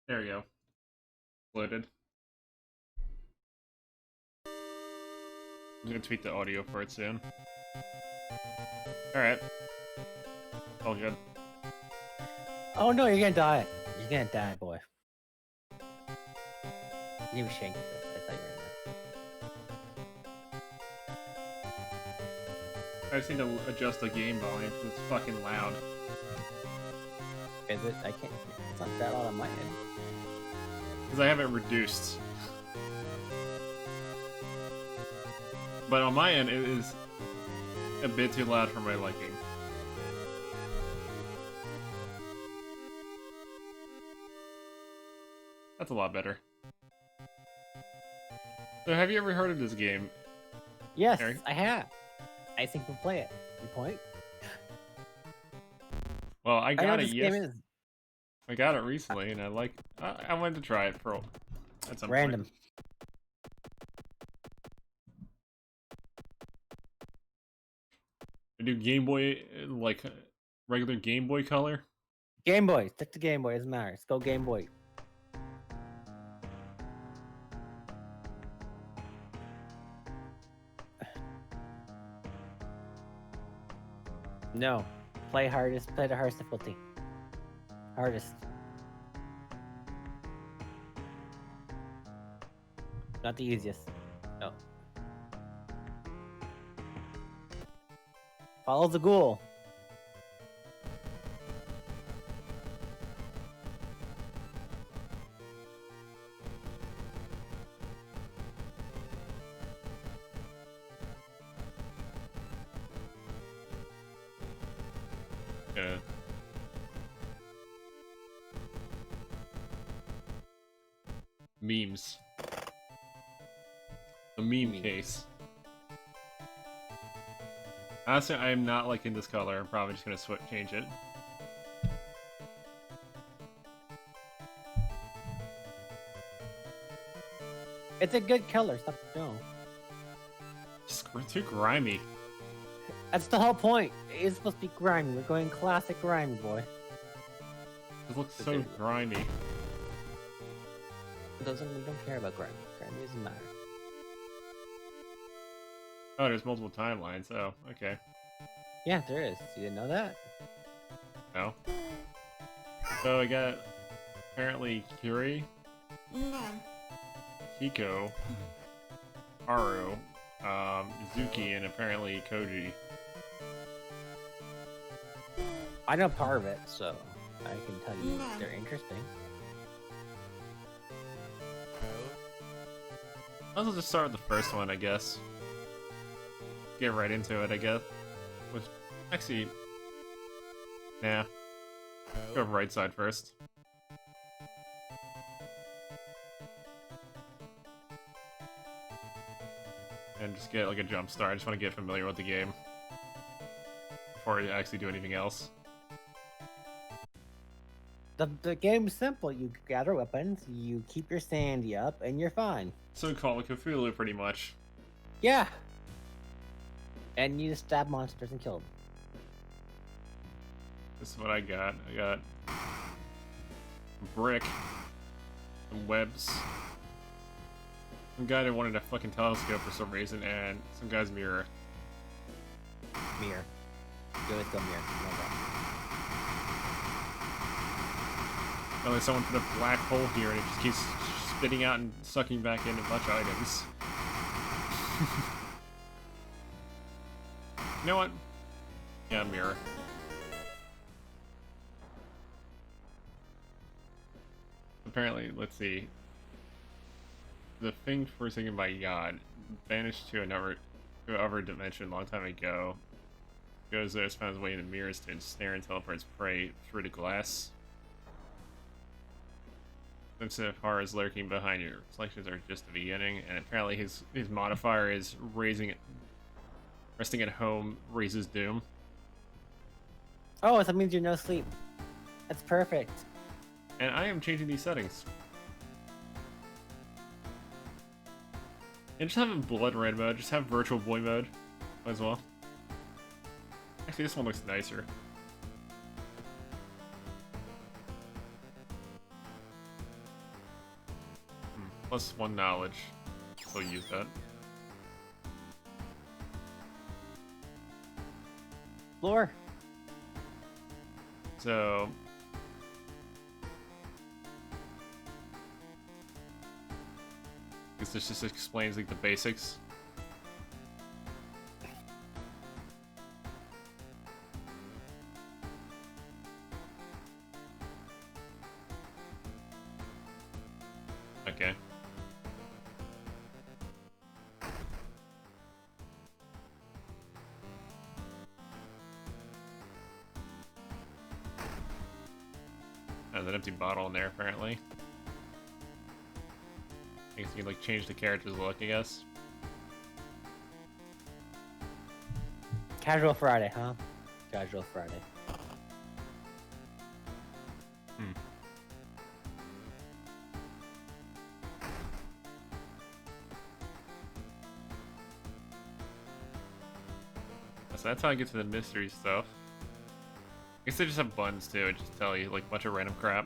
There we go. Loaded. I'm gonna tweet the audio for it soon. Alright. All good. Oh no, you're gonna die. You're gonna die, boy. You were shaking. I thought you I just need to adjust the game volume because it's fucking loud. were in there. Is it? I can't. It's not that loud on my end. Because I have it reduced. But on my end, it is a bit too loud for my liking. That's a lot better. So have you ever heard of this game? Yes, Eric? I have. I think we'll play it. You point? Well, I I know got what it this game yes. is. I got it recently, and I wanted to try it for at some Random. point. I do Game Boy, like regular Game Boy Color. Game Boy. Stick to Game Boy. Doesn't matter. Let's go Game Boy. No. Play hardest. Play the hardest difficulty. Hardest. Not the easiest. No. Follow the ghoul. Yeah. Memes. The meme case. Honestly, I am not liking this color. I'm probably just gonna change it. It's a good color. Stop. No. We're too grimy. That's the whole point. It's supposed to be grimy. We're going classic grimy, boy. It looks so grimy. We don't care about grimy. Grimy doesn't matter. Oh, there's multiple timelines. Oh, okay. Yeah, there is. You didn't know that? No. So I got apparently Kiri, Hiko, Haru, Zuki, and apparently Koji. I know part of it, so I can tell you they're interesting. I'll just start with the first one, I guess. Get right into it, I guess. Which, actually, nah. Go right side first. And just get like a jump start. I just want to get familiar with the game before I actually do anything else. The game's simple. You gather weapons, you keep your sandy up, and you're fine. So Call of Cthulhu, pretty much. Yeah. And you just stab monsters and kill them. This is what I got. I got a brick, some webs, some guy that wanted a fucking telescope for some reason, and some guy's mirror. Mirror. You always go mirror. No problem. And there's someone put a black hole here, and it just keeps spitting out and sucking back in a bunch of items. You know what? Yeah, mirror. Apparently, let's see. The thing forsaken by God vanished to another dimension a long time ago. Goes there, finds his way in the mirrors to ensnare and teleport its prey through the glass. Looks as if horror is lurking behind your reflections are just the beginning, and apparently his modifier is resting at home raises doom. Oh, that means you're no sleep. That's perfect. And I am changing these settings. And just have a blood red mode, just have virtual boy mode as well. Actually, this one looks nicer. Plus 1 knowledge. So use that. Floor. So I guess this just explains like the basics. Okay. There's an empty bottle in there, apparently. I guess you can, like, change the character's look, I guess. Casual Friday, huh? Casual Friday. Hmm. So that's how I get to the mystery stuff. I guess they just have buttons too, it just tell you like a bunch of random crap.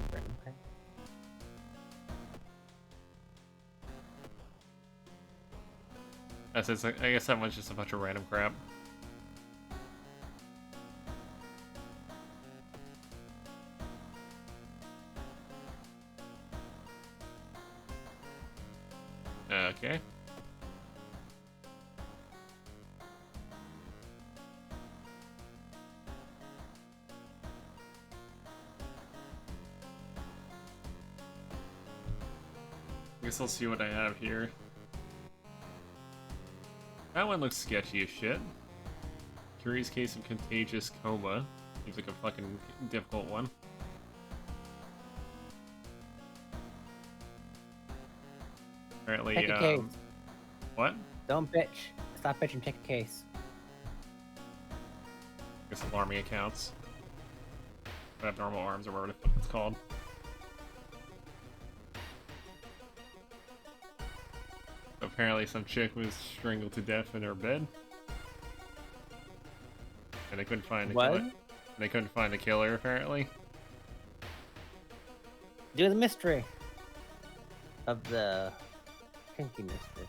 Okay. I guess that one's just a bunch of random crap. Okay. I guess I'll see what I have here. That one looks sketchy as shit. Curious case of contagious coma. Seems like a fucking difficult one. Apparently, Take a case. What? Don't bitch. Stop bitching. Take a case. I guess alarming accounts. Abnormal arms or whatever it's called. Apparently some chick was strangled to death in her bed. And they couldn't find the What? killer. They couldn't find the killer, apparently. Do the mystery of the kinky mystery.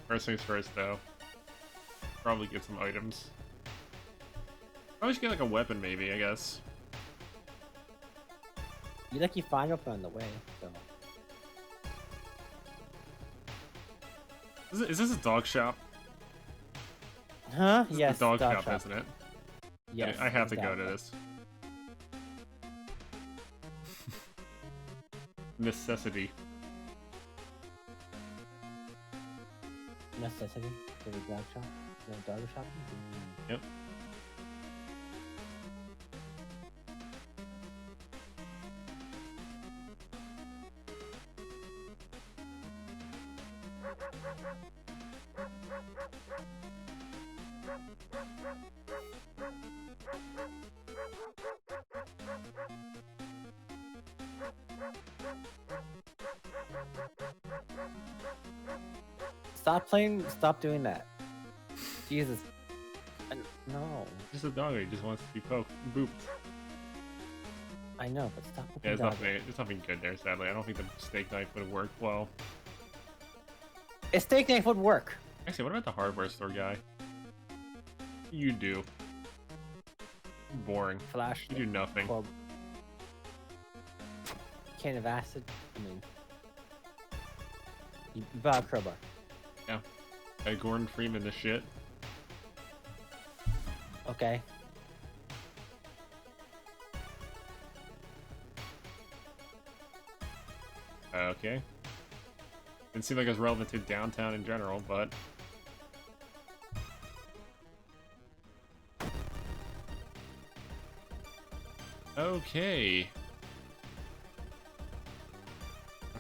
First things first, though. Probably get some items. Probably should get like a weapon, maybe, I guess. You find up on the way, so. Is this a dog shop? Huh? This Yes. is the dog shop, isn't it? Yes. I have to go exactly. to this. Necessity. Necessity. To the dog shop. The dog shop. Yep. Stop doing that. Jesus. No. Just a dog. He just wants to be poked, booped. I know, but stop Yeah, looking dog. there's nothing good there. Sadly, I don't think the steak knife would have worked well. A steak knife would work. Actually, what about the hardware store guy? You do. Boring. Flash. You do nothing. Well, can of acid. I mean, you bought a crowbar. Yeah. Gordon Freeman, this shit. Okay. Okay. Didn't seem like it was relevant to downtown in general, but... Okay.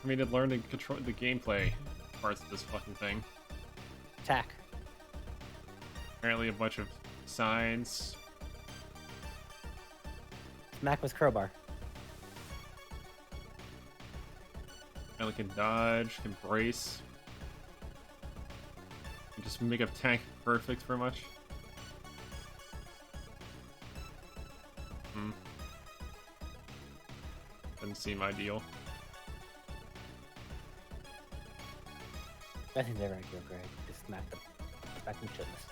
I mean, to learn to control the gameplay parts of this fucking thing. Attack. Apparently a bunch of signs. Smack with crowbar. Apparently can dodge, can brace. Can just make a tank perfect, pretty much. Hmm. Doesn't seem ideal. I think they're ideal, Greg. Just smack them. Smack them shitless.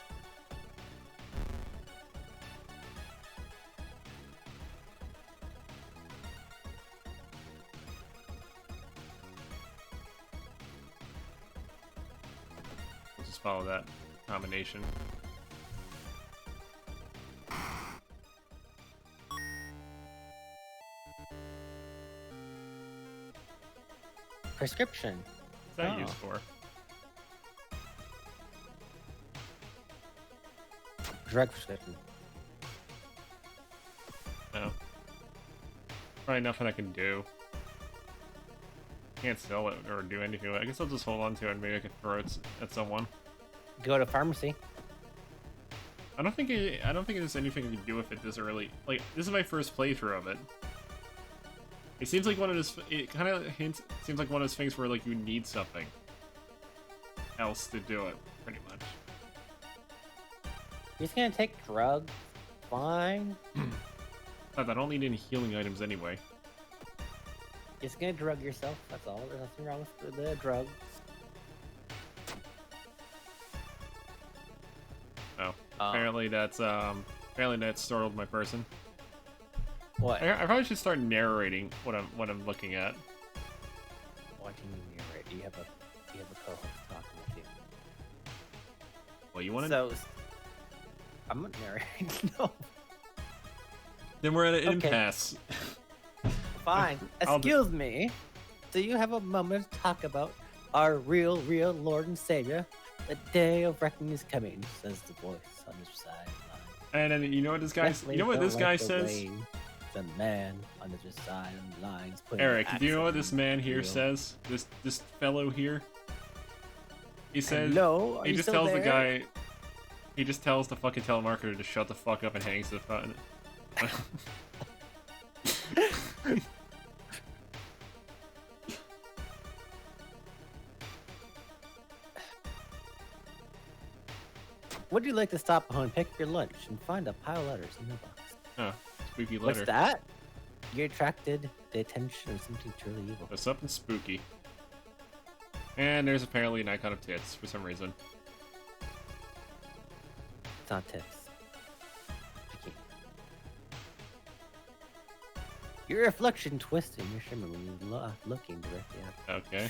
We'll just follow that combination. Prescription. What's that Oh. used for? Drug prescription. No. Probably nothing I can do. Can't sell it or do anything with it. I guess I'll just hold on to it and maybe I can throw it at someone. Go to pharmacy. I don't think there's anything you can do with it this early. Like, this is my first playthrough of it. It seems like one of those. It kind of hints. Seems like one of those things where like you need something else to do it, pretty much. You're just gonna take drugs. Fine. But I don't need any healing items anyway. You're just gonna drug yourself. That's all. There's nothing wrong with the drugs. Oh, apparently that's startled my person. What? I probably should start narrating what I'm looking at. Watching you narrate. You have a co-host talking with you. Well, you want to? So, I'm not narrating. No. Then we're at an Okay. impasse. Fine. I'll Excuse me. Do you have a moment to talk about our real Lord and Savior? The day of reckoning is coming, says the voice on the sideline. And then you know what this guy? You know what this guy says? The man on the side of the lines. Eric, do you know what this man here says? This fellow here. He says. No. He just tells the guy. He just tells the fucking telemarketer to shut the fuck up and hangs the phone. Would you like to stop home, pick up your lunch, and find a pile of letters in your box? Huh, spooky letter. What's that? You attracted the attention of something truly evil. There's something spooky. And there's apparently an icon of tits for some reason. It's not tips. Bikini. Your reflection twists in your shimmer when you're looking directly at it. Okay.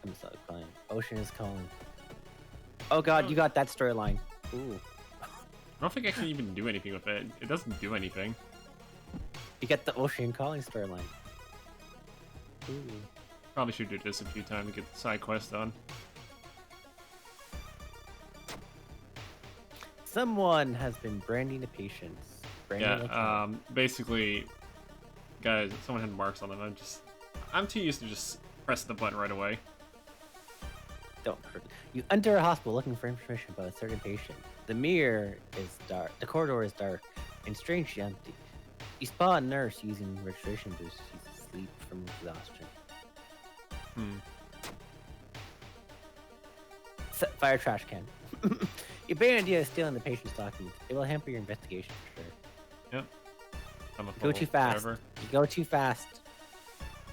I'm so calling. Ocean is calling. Oh god, you got that storyline. Ooh. I don't think I can even do anything with it. It doesn't do anything. You get the ocean calling storyline. Ooh. Probably should do this a few times to get the side quest done. Someone has been branding a patient. Yeah, basically, guys, someone had marks on them. I'm too used to just press the button right away. Don't hurt. You enter a hospital looking for information about a certain patient. The mirror is dark. The corridor is dark and strangely empty. You spot a nurse using registration boosts. She's asleep from exhaustion. Fire trash can. Your bad idea is stealing the patient's documents. It will hamper your investigation for sure. Yep. I'm a Go fool, too fast. whatever. You go too fast.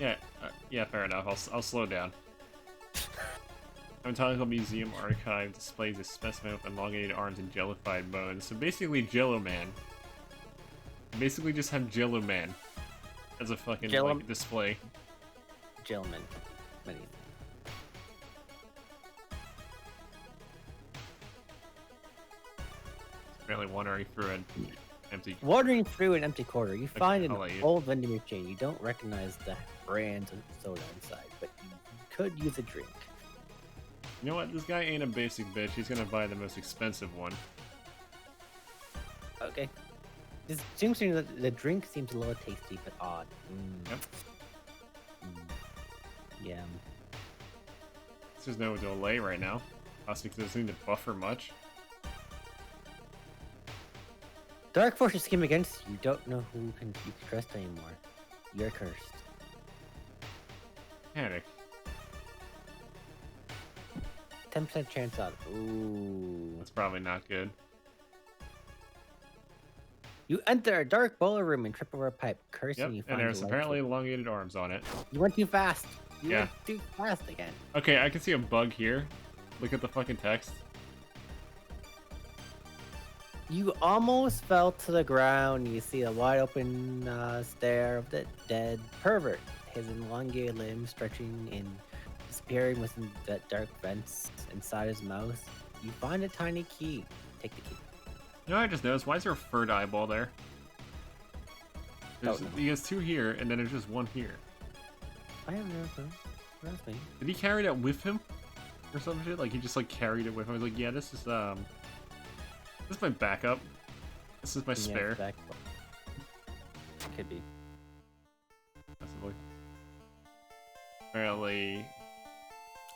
Yeah, yeah, fair enough. I'll slow down. Botanical Museum archive displays a specimen with elongated arms and jellified bones. So basically, Jello Man. Basically, just have Jello Man as a fucking like, display. Gentlemen. Many. Apparently, wandering through an empty. Wandering through an empty corridor, you find I'll an let you. old vending machine. You don't recognize the brand of soda inside, but you could use a drink. You know what? This guy ain't a basic bitch. He's gonna buy the most expensive one. Okay. This seems to me that the drink seems a little tasty but odd. Yep. Yeah. There's no delay right now. Also, because it doesn't need to buffer much. Dark forces came against you. You don't know who you can trust anymore. You're cursed. Panic. 10% chance out. Ooh. That's probably not good. You enter a dark boiler room and trip over a pipe. Cursing, Yep, you and find there's a light apparently switch. elongated arms on it. You went too fast. You Yeah. went too fast again. Okay, I can see a bug here. Look at the fucking text. You almost fell to the ground. You see a wide open stare of the dead pervert. His elongated limbs stretching and disappearing within the dark vents inside his mouth. You find a tiny key. Take the key. You know what I just noticed? Why is there a third eyeball there? Don't know. He has two here, and then there's just one here. I have no clue. That's me. Did he carry that with him? Or some shit? Like, he just, like, carried it with him. I was like, yeah, this is my backup. This is my spare. Yeah, could be. Possibly. Apparently...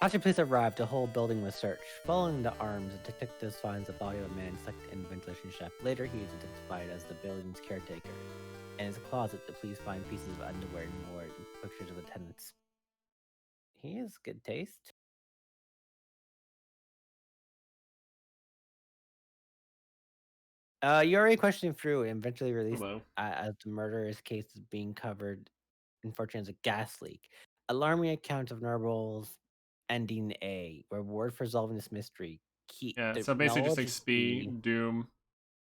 After police arrived, the whole building was searched. Following the arms, the detectives find the body of a man stuck in the ventilation shaft. Later, he is identified as the building's caretaker. In his closet, the police find pieces of underwear and more pictures of the tenants. He has good taste. You already questioned through and eventually released Hello. as the murderer's case is being covered, unfortunately, as a gas leak. Alarming account of Narble's ending A. Reward for solving this mystery. Yeah, The so basically just knowledge is the- XP, Doom,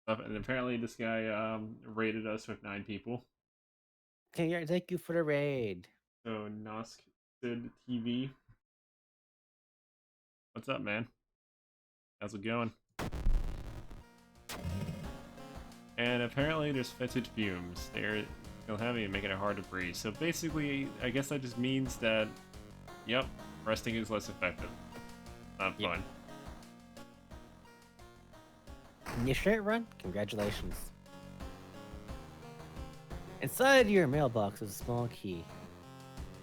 stuff, and apparently this guy raided us with 9 people. Thank you for the raid. So Nosk Sid TV. What's up, man? How's it going? And apparently there's fetid fumes. They're still heavy and making it hard to breathe. So basically, I guess that just means that, yep, resting is less effective. Not Yep. fun. You sure run? Congratulations. Inside your mailbox is a small key.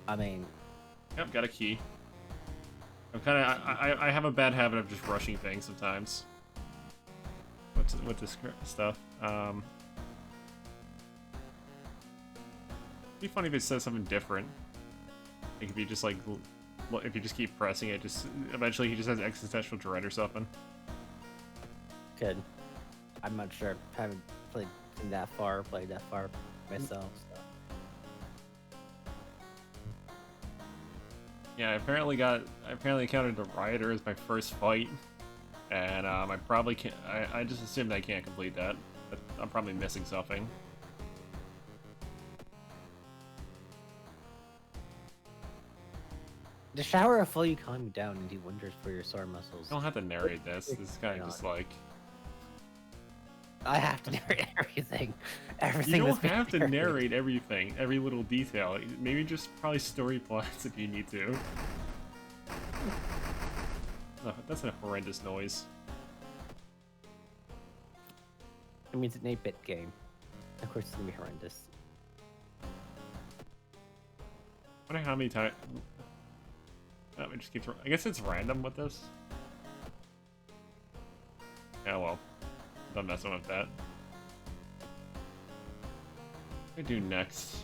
Yep, got a key. I'm kind of I have a bad habit of just rushing things sometimes. With this stuff. It'd be funny if it says something different. Like if you just like, if you just keep pressing it, just eventually he just has existential dread or something. Good. I'm not sure. I haven't played that far myself. So. Yeah, I apparently encountered the Rioter as my first fight, and I probably can't. I just assumed I can't complete that. But I'm probably missing something. The shower will fully calm you down and do wonders for your sore muscles. I don't have to narrate this. This is kind of just like. I have to narrate everything. Everything. You that's don't being have to narrated. narrate everything, every little detail. Maybe just probably story plots if you need to. Oh, that's a horrendous noise. It means it's an 8-bit game. Of course, it's gonna be horrendous. I wonder how many times. Oh, it just keeps. I guess it's random with this. Yeah, well, I'm messing with that. What do I do next?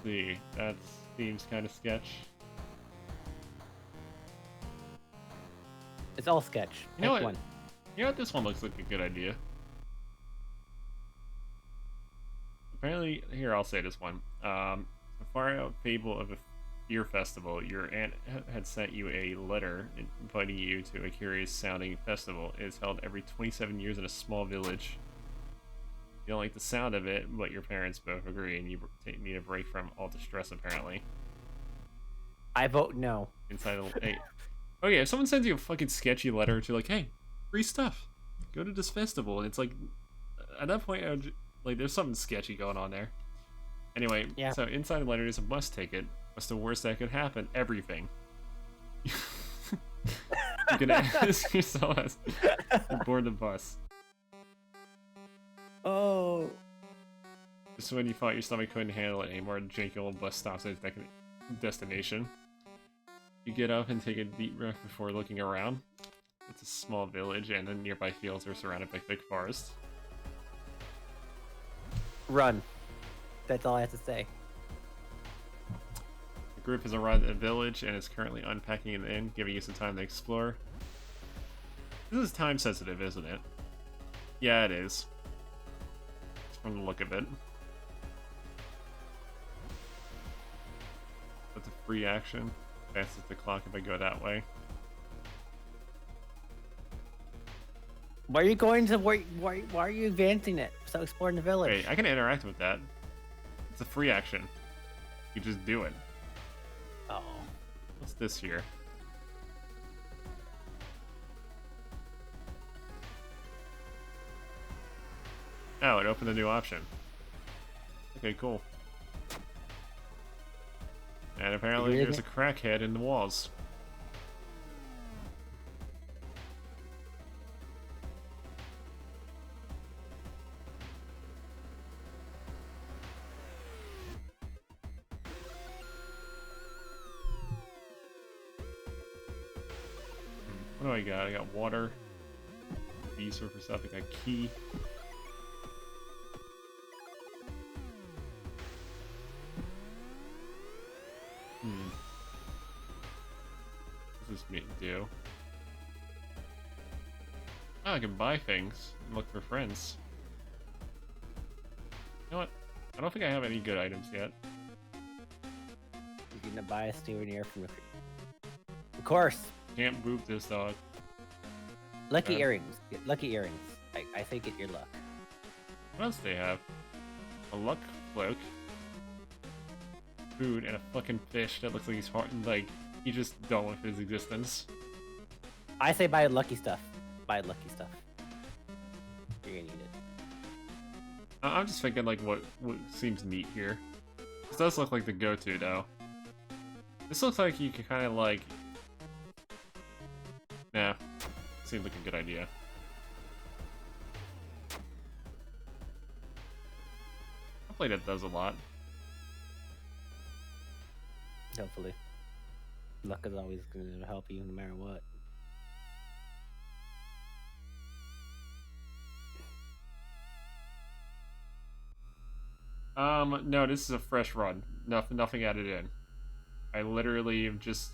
See, that seems kind of sketch. It's all sketch. You know Pick what? one. You know what? This one looks like a good idea. Apparently, here, I'll say this one. A far out fable of a fear festival. Your aunt had sent you a letter inviting you to a curious sounding festival. It is held every 27 years in a small village. You don't like the sound of it, but your parents both agree, and you need a break from all the stress, apparently. I vote no. Inside the... Hey. Okay, if someone sends you a fucking sketchy letter to like, hey, free stuff, go to this festival, and it's like, at that point, I would, like, there's something sketchy going on there. Anyway, Yeah. So inside the letter is a bus ticket. What's the worst that could happen? Everything. You can ask yourself as you board the bus. Oh. Just when you thought your stomach couldn't handle it anymore, the janky old bus stops at its destination. You get up and take a deep breath before looking around. It's a small village, and the nearby fields are surrounded by thick forest. Run. That's all I have to say. The group has arrived at a village and is currently unpacking an inn, giving you some time to explore. This is time sensitive, isn't it? Yeah, it is. from the look of it. That's a free action. Advances the clock if I go that way. Why are you going to why are you advancing it? Stop exploring the village. Wait, I can interact with that. It's a free action. You just do it. Oh. What's this here? Oh, it opened a new option. Okay, cool. And apparently really there's a crackhead in the walls. What do I got? I got water. B surfer stuff. I got key. What does this mean do? Oh, I can buy things and look for friends. You know what? I don't think I have any good items yet. You're gonna buy a souvenir from the. Of course. Can't boop this dog. Lucky Okay. earrings. Get lucky earrings. I think it your luck. What else do they have? A luck cloak. Food and a fucking fish that looks like he's like he just done with his existence. I say buy lucky stuff. Buy lucky stuff. You're gonna need it. I'm just thinking like what seems neat here. This does look like the go-to though. This looks like you can kind of like. Nah, seems like a good idea. Hopefully that does a lot. Hopefully. Luck is always gonna help you no matter what. No, this is a fresh run. Nothing added in. I literally am just.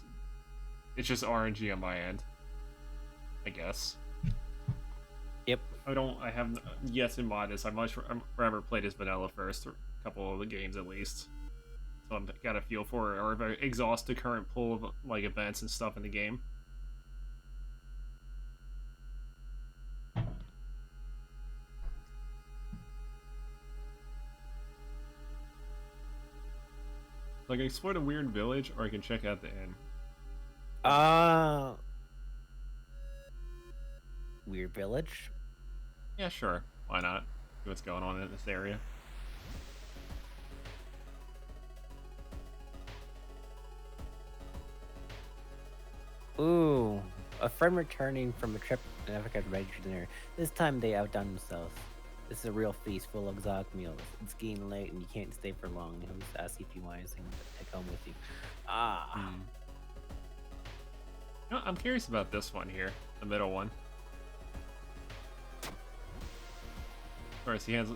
It's just RNG on my end. I guess. Yep. I haven't yet to mod this. I'd rather play this vanilla first, or a couple of the games at least. So I've got a feel for it, or if I exhaust the current pool of like events and stuff in the game. Like, I can explore the weird village, or I can check out the inn. Weird village. Yeah, sure. Why not? See what's going on in this area. Ooh, a friend returning from a trip to Africa adventure dinner. This time they outdone themselves. This is a real feast full of exotic meals. It's getting late and you can't stay for long. The host asks if you want anything to take home with you. You know, I'm curious about this one here, the middle one. Of course, he has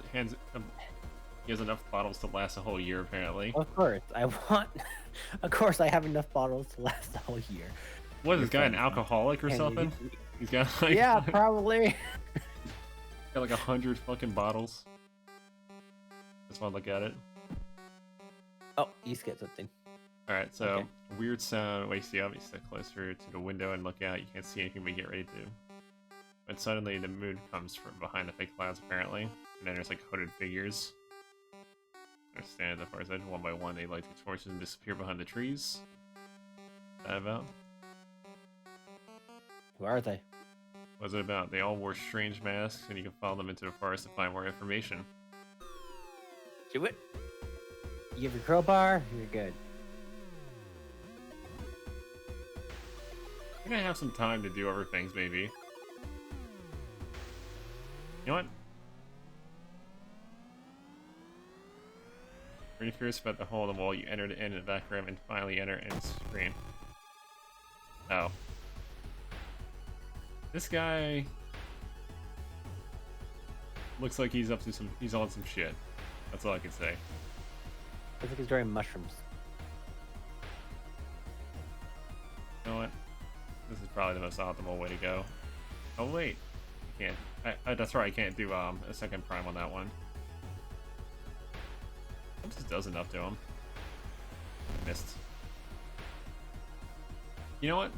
enough bottles to last a whole year, apparently. Of course, of course, I have enough bottles to last the whole year. What is Your this guy, an friends, alcoholic or and something? He's got like Yeah, probably. got like 100 fucking bottles. Just want to look at it. Oh, you skipped something. All right, so Okay. weird sound. Wait, see, obviously step closer to the window and look out. You can't see anything, but get ready to. But suddenly the moon comes from behind the fake clouds, apparently, and then there's like hooded figures. They're standing at the far edge one by one. They light the torches and disappear behind the trees. What's that about? Who are they? What's it about? They all wore strange masks, and you can follow them into the forest to find more information. Do it. You have your crowbar. You're good. We're gonna have some time to do other things, maybe. You know what? Pretty curious about the hole in the wall. You enter the end in the back room and finally enter end screen. Oh. This guy looks like he's up to some. He's on some shit. That's all I can say. I think he's growing mushrooms. You know what? This is probably the most optimal way to go. Oh wait, I can't. That's right. I can't do a second prime on that one. This does enough to him. Missed. You know what?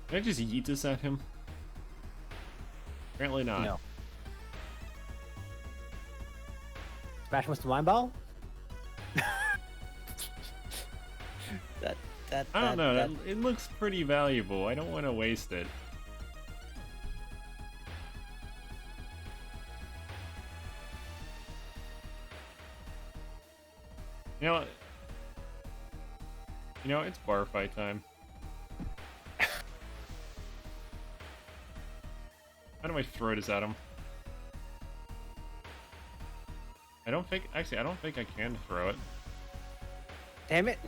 Can I just yeet this at him? Apparently not. No. Smash him with the wine ball? I don't know. It looks pretty valuable. I don't want to waste it. You know what? You know, it's bar fight time. How do I throw this at him? I don't think I can throw it. Damn it.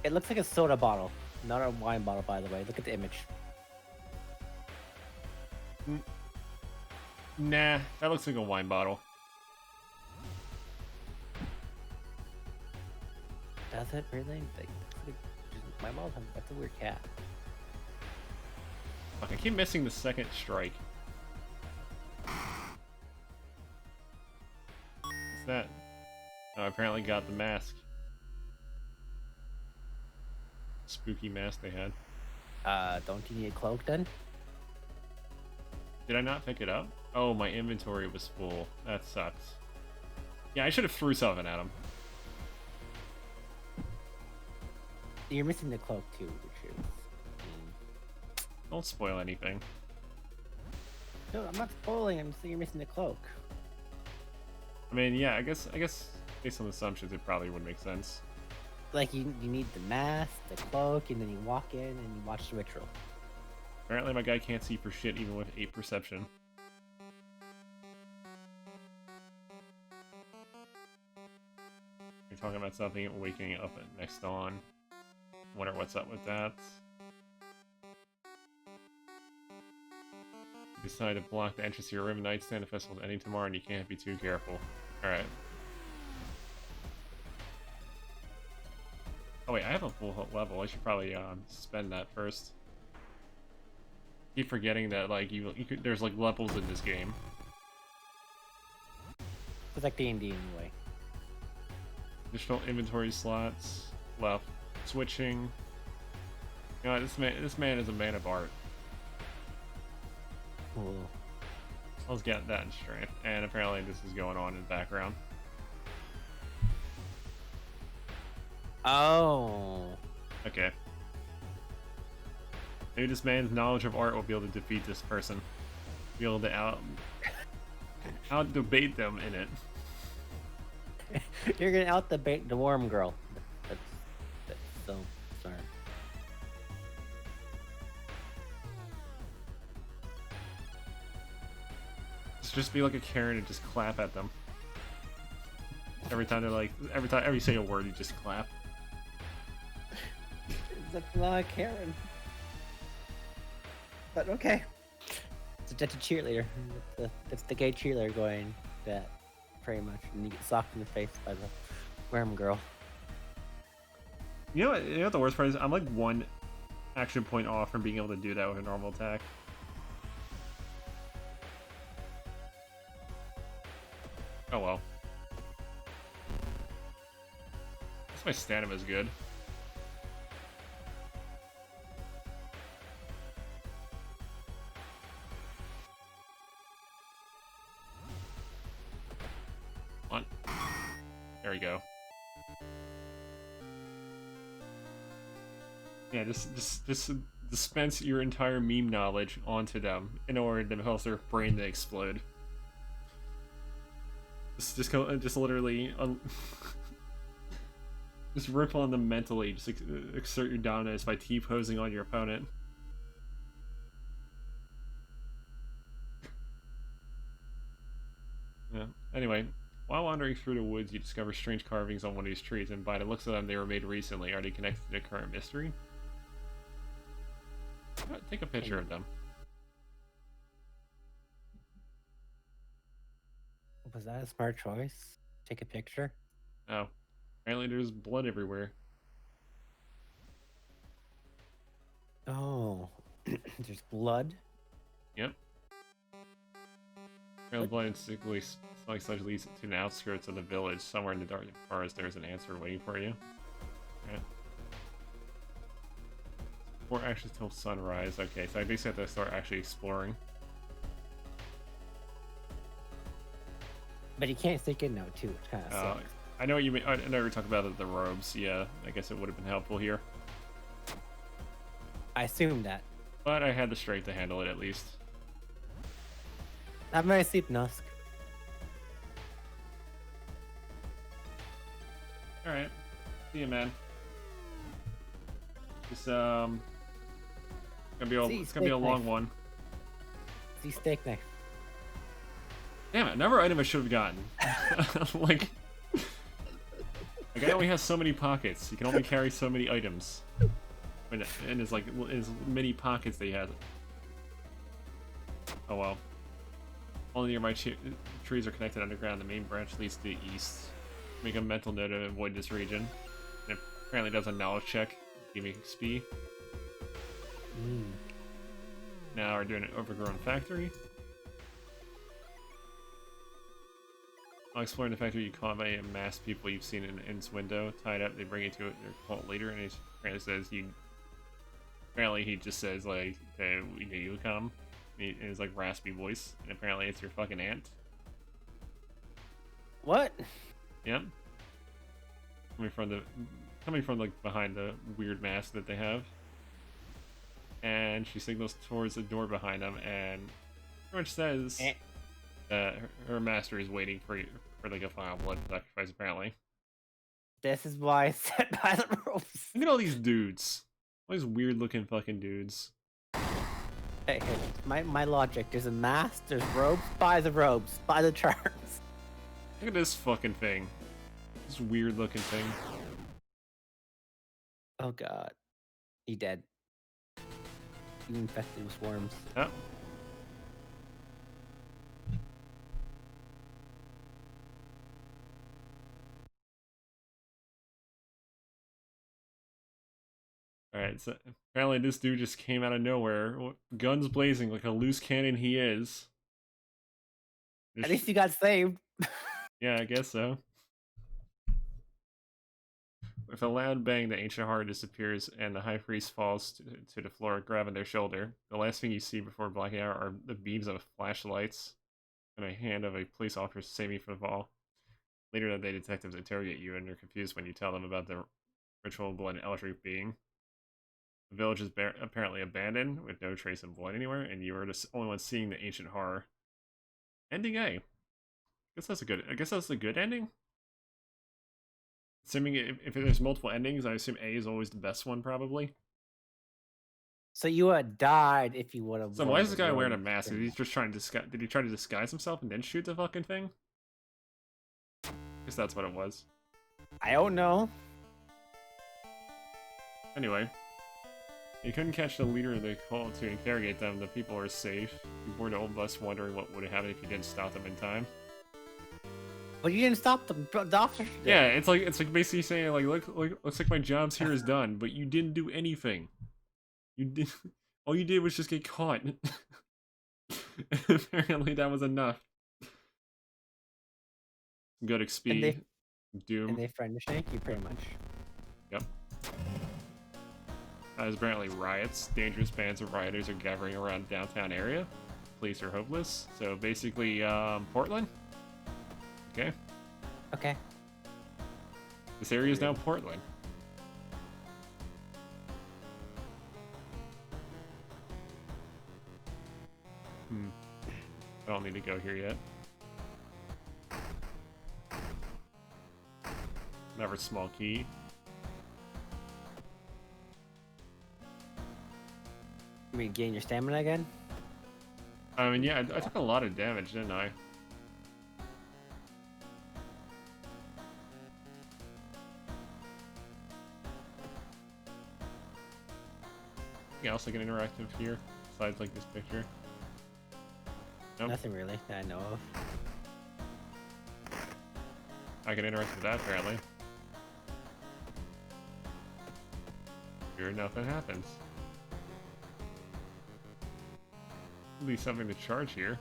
It looks like a soda bottle, not a wine bottle, by the way. Look at the image. Nah, that looks like a wine bottle. Does it really? My mom, that's a weird cat. Fuck, I keep missing the second strike. What's that? Oh, I apparently got the mask. Spooky mask they had. Don't you need a cloak then? Did I not pick it up? Oh, my inventory was full. That sucks. Yeah, I should have threw something at him. You're missing the cloak too, which is... Don't spoil anything. No, I'm not spoiling. I'm saying you're missing the cloak. I mean, yeah, I guess based on the assumptions, it probably would make sense. Like, you need the mask, the cloak, and then you walk in and you watch the ritual. Apparently my guy can't see for shit even with 8 perception. You're talking about something waking up at next dawn. Wonder what's up with that. You decide to block the entrance to your room at nightstand. The festival's ending tomorrow and you can't be too careful. Alright. Oh wait, I have a full level. I should probably spend that first. Keep forgetting that like there's like levels in this game. It's like D&D anyway. Additional inventory slots left. Switching. You know, this man is a man of art. Cool. Let's get that in strength. And apparently this is going on in the background. Oh. Okay. Maybe this man's knowledge of art will be able to defeat this person. Be able to out debate them in it. You're gonna out debate the worm girl. That's so sorry. Just be like a Karen and just clap at them. Every time they're like, every single word you just clap. That's not a Karen. But okay. That's a cheerleader. That's the gay cheerleader going that, pretty much. And you get socked in the face by the worm girl. You know what the worst part is? I'm like 1 action point off from being able to do that with a normal attack. Oh well. Guess my stamina is good. Come on. There we go. Yeah, just dispense your entire meme knowledge onto them in order to cause their brain to explode. Just literally just rip on them mentally. Just exert your dominance by T-posing on your opponent. Yeah. Anyway, while wandering through the woods, you discover strange carvings on one of these trees, and by the looks of them, they were made recently. Are they connected to the current mystery? Take a picture of them. Was that a smart choice? Take a picture? Oh. Apparently there's blood everywhere. Oh. There's blood? Yep. Trail of blood and sickly smelling sludge leads to the outskirts of the village. Somewhere in the dark forest, there's an answer waiting for you. Right. Or actually till sunrise. Okay, so I basically have to start actually exploring. But you can't sneak in now too. I know what you mean. I know we talked about the robes. Yeah, I guess it would have been helpful here. I assumed that. But I had the strength to handle it at least. Have a nice sleep, Nusk. Alright. See you, man. It's gonna be a long one. See steak knife. Damn it, another item I should have gotten. like a guy only has so many pockets. He can only carry so many items. And it's like as many pockets that he has. Oh well. All nearby trees are connected underground. The main branch leads to the east. Make a mental note to avoid this region. And it apparently does a knowledge check, giving XP. Now we're doing an overgrown factory. While exploring the factory, you caught by a mass of people you've seen in its window, tied up. They bring you to their cult leader, and he apparently says you. Apparently, he just says like, "Okay, we knew you would come." In his like raspy voice, and apparently it's your fucking aunt. What? Yep. Coming from like behind the weird mask that they have. And she signals towards the door behind them, and pretty much says that her master is waiting for like a final blood sacrifice. Apparently. This is why I set by the ropes. Look at all these dudes. All these weird looking fucking dudes. Hey, my logic. There's a mask, there's robes, buy the robes, buy the charms. Look at this fucking thing. This weird looking thing. Oh god. He dead. You infected with worms. Oh. Alright, so apparently this dude just came out of nowhere. Guns blazing like a loose cannon he is. At least he got saved. Yeah, I guess so. With a loud bang, the ancient horror disappears and the high priest falls to the floor, grabbing their shoulder. The last thing you see before blacking out are the beams of flashlights and a hand of a police officer saving you from the fall. Later that day, detectives interrogate you and they're confused when you tell them about the ritual blood and eldritch being. The village is apparently abandoned, with no trace of blood anywhere, and you are the only one seeing the ancient horror. Ending A. I guess that's a good ending. Assuming if there's multiple endings, I assume A is always the best one, probably. So you would have died if you would have. So why is this guy wearing a mask? Did he just try to disguise himself and then shoot the fucking thing? I guess that's what it was. I don't know. Anyway. You couldn't catch the leader of the cult to interrogate them. The people are safe. You board the old bus wondering what would have happened if you didn't stop them in time. But you didn't stop them. The officer did. Yeah, it's like basically saying like, looks like my job's here is done, but you didn't do anything. You did. All you did was just get caught. Apparently, that was enough. Good XP. Doom. And they friend Shank you pretty much. Yep. There's apparently riots. Dangerous bands of rioters are gathering around downtown area. Police are hopeless. So basically, Portland? Okay. Okay. This area is now Portland. I don't need to go here yet. Never small key. You mean gain your stamina again? I mean, yeah, I took a lot of damage, didn't I? Anything else I can interact with here, besides like this picture? Nope. Nothing really that I know of. I can interact with that, apparently. Sure, nothing happens. At least something to charge here.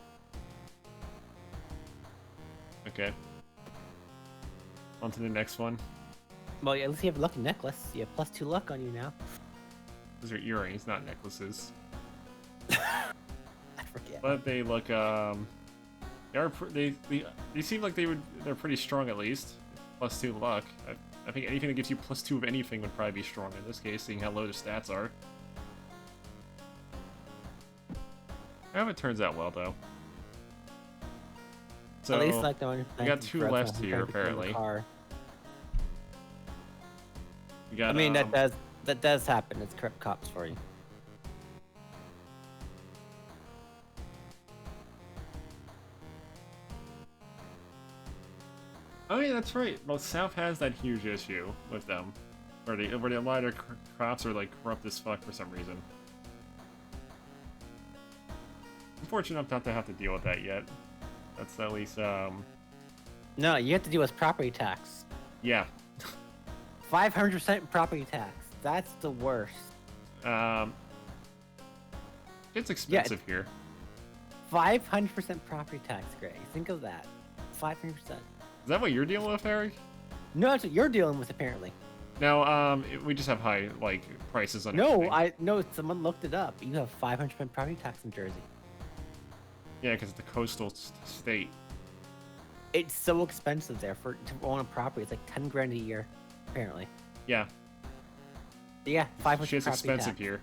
Okay. On to the next one. Well, at least you have a lucky necklace. You have +2 luck on you now. Those are earrings, not necklaces. I forget. But they look, they seem like they're pretty strong at least. +2 luck. I think anything that gives you +2 of anything would probably be strong in this case, seeing how low the stats are. I hope it turns out well, though. So, at least like the we got 2 left here, apparently. We got, I mean, that does happen. It's corrupt cops for you. Oh yeah, that's right. Well, South has that huge issue with them, where a lot of cops are like corrupt as fuck for some reason. Unfortunate enough not to have to deal with that yet. That's at least No, you have to deal with property tax. yeah. 500% property tax. That's the worst. It's expensive here. 500% property tax, Greg. Think of that. 500%. Is that what you're dealing with, Eric? No, that's what you're dealing with apparently. No, we just have high like prices on everything. No, someone looked it up. You have 500% property tax in Jersey. Yeah, because it's a coastal state. It's so expensive there to own a property. It's like 10 grand a year, apparently. Yeah. Yeah, 500% Shit's property expensive tax. here.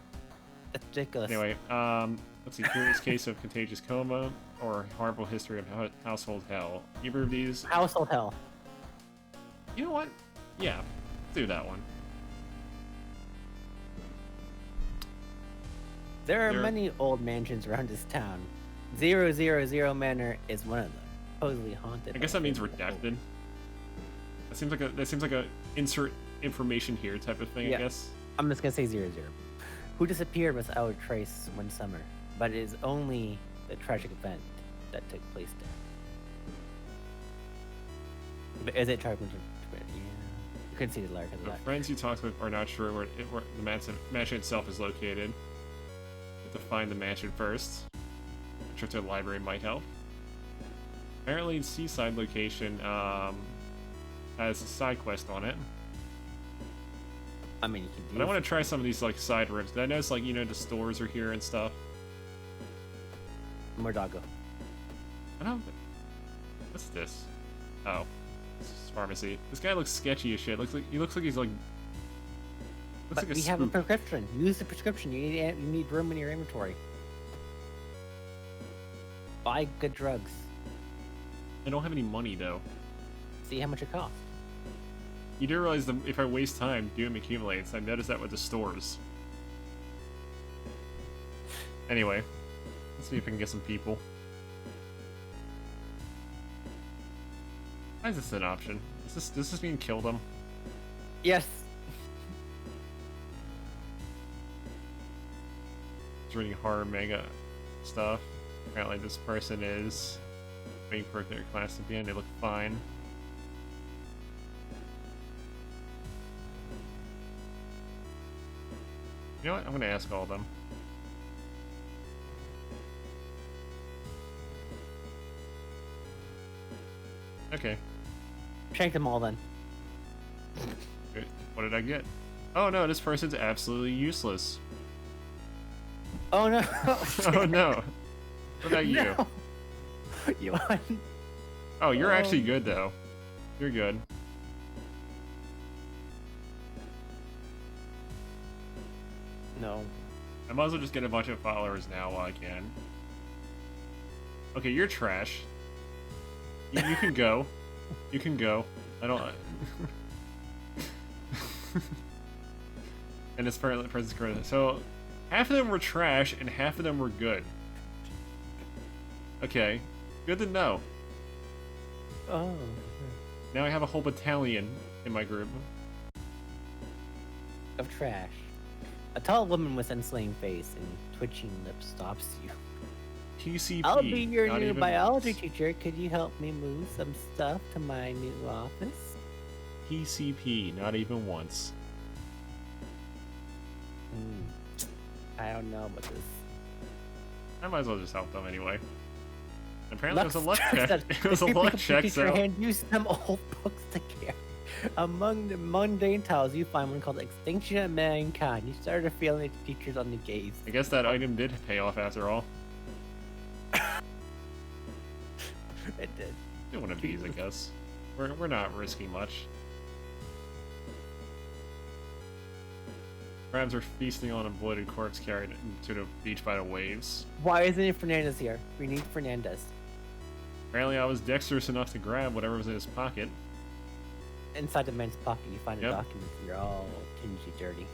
That's ridiculous. Anyway, let's see. Curious case of contagious coma or horrible history of household hell. Either of these. Household hell. You know what? Yeah, do that one. There are many old mansions around this town. 000 Manor is one of them. Supposedly haunted. I guess that means redacted. That seems like a insert information here type of thing. Yeah. I guess. I'm just gonna say 00. Who disappeared without a trace one summer, but it is only the tragic event that took place there. But is it tragic? Yeah. You couldn't see the lark of The that. friends you talked with are not sure where the mansion itself is located. You have to find the mansion first. A trip to the library might help. Apparently, the seaside location has a side quest on it. I mean, you can do. But I want to try some of these like side rooms. I noticed like the stores are here and stuff. Mordago. I don't. What's this? Oh, this is pharmacy. This guy looks sketchy as shit. He looks like he's like. Looks But like we have a spook. prescription. Use the prescription. You need room in your inventory. Buy good drugs. I don't have any money though. See how much it costs. You do realize that if I waste time, doom accumulates. I noticed that with the stores. Anyway, let's see if I can get some people. Why is this an option? Does this mean kill them? Yes. It's reading horror manga stuff. Apparently this person is waiting for their class to be in. They look fine. You know what? I'm gonna ask all of them. Okay. Shank them all then. Good. What did I get? Oh no, this person's absolutely useless. Oh no. Oh no. What about you? No. You want? Oh, you're Oh. actually good though. You're good. No. I might as well just get a bunch of followers now while I can. Okay, you're trash. You can go. You can go. I don't. And it's person's credit. So, half of them were trash and half of them were good. Okay, good to know. Oh. Now I have a whole battalion in my group. Of trash. A tall woman with unslain face and twitching lips stops you. TCP. I'll be your not new even biology once. teacher. Could you help me move some stuff to my new office? TCP, not even once. I don't know about this. I might as well just help them anyway. Apparently it was a luck Luck check. says It was a if you luck pick up check, your teacher so... hand, use some old books to carry. Among the mundane tiles, you find one called Extinction of Mankind. You started feeling the teachers on the gaze. I guess that item did pay off after all. It did. Do one of these, I guess. We're not risking much. Crabs are feasting on a bloated corpse carried to the beach by the waves. Why isn't it Fernandez here? We need Fernandez. Apparently I was dexterous enough to grab whatever was in his pocket. Inside the man's pocket, you find Yep. a document. You're all tingy dirty.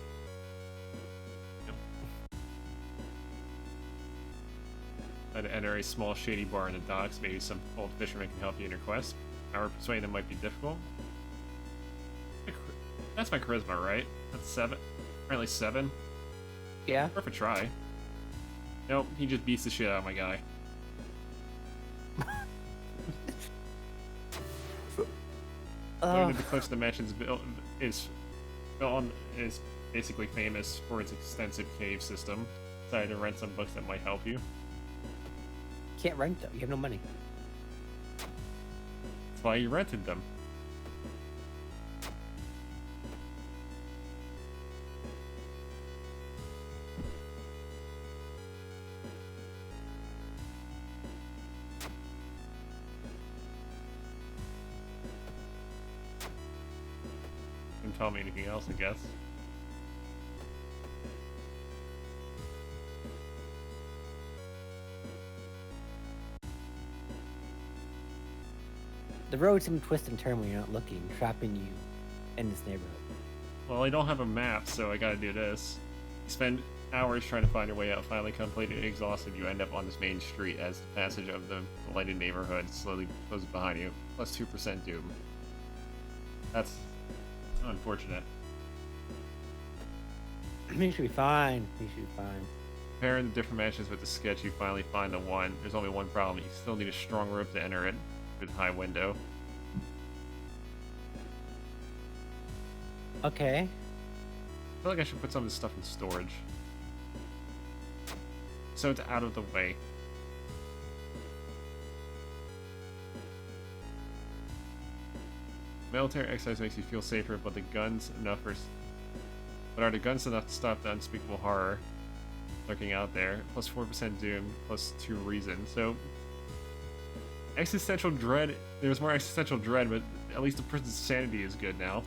Try to enter a small shady bar in the docks. Maybe some old fisherman can help you in your quest. However, persuading them might be difficult. That's my charisma, right? That's 7. Apparently 7. Yeah? Worth a try. Nope, he just beats the shit out of my guy. According to the cliffs, the mansion's is basically famous for its extensive cave system. Decided to rent some books that might help you. Can't rent though. You have no money. That's why you rented them. Didn't tell me anything else, I guess. The roads seem to twist and turn when you're not looking, trapping you in this neighborhood. Well, I don't have a map, so I gotta do this. You spend hours trying to find your way out. Finally completely exhausted, you end up on this main street as the passage of the lighted neighborhood slowly closes behind you. Plus 2% doom. That's unfortunate. You should be fine. You should be fine. Comparing the different mansions with the sketch, you finally find the one. There's only one problem. You still need a strong rope to enter it through the high window. Okay. I feel like I should put some of this stuff in storage. So it's out of the way. Military exercise makes you feel safer, but the guns enough for... But are the guns enough to stop the unspeakable horror lurking out there? Plus 4% doom, plus 2 reason. So... Existential dread... There's more existential dread, but at least the person's sanity is good now.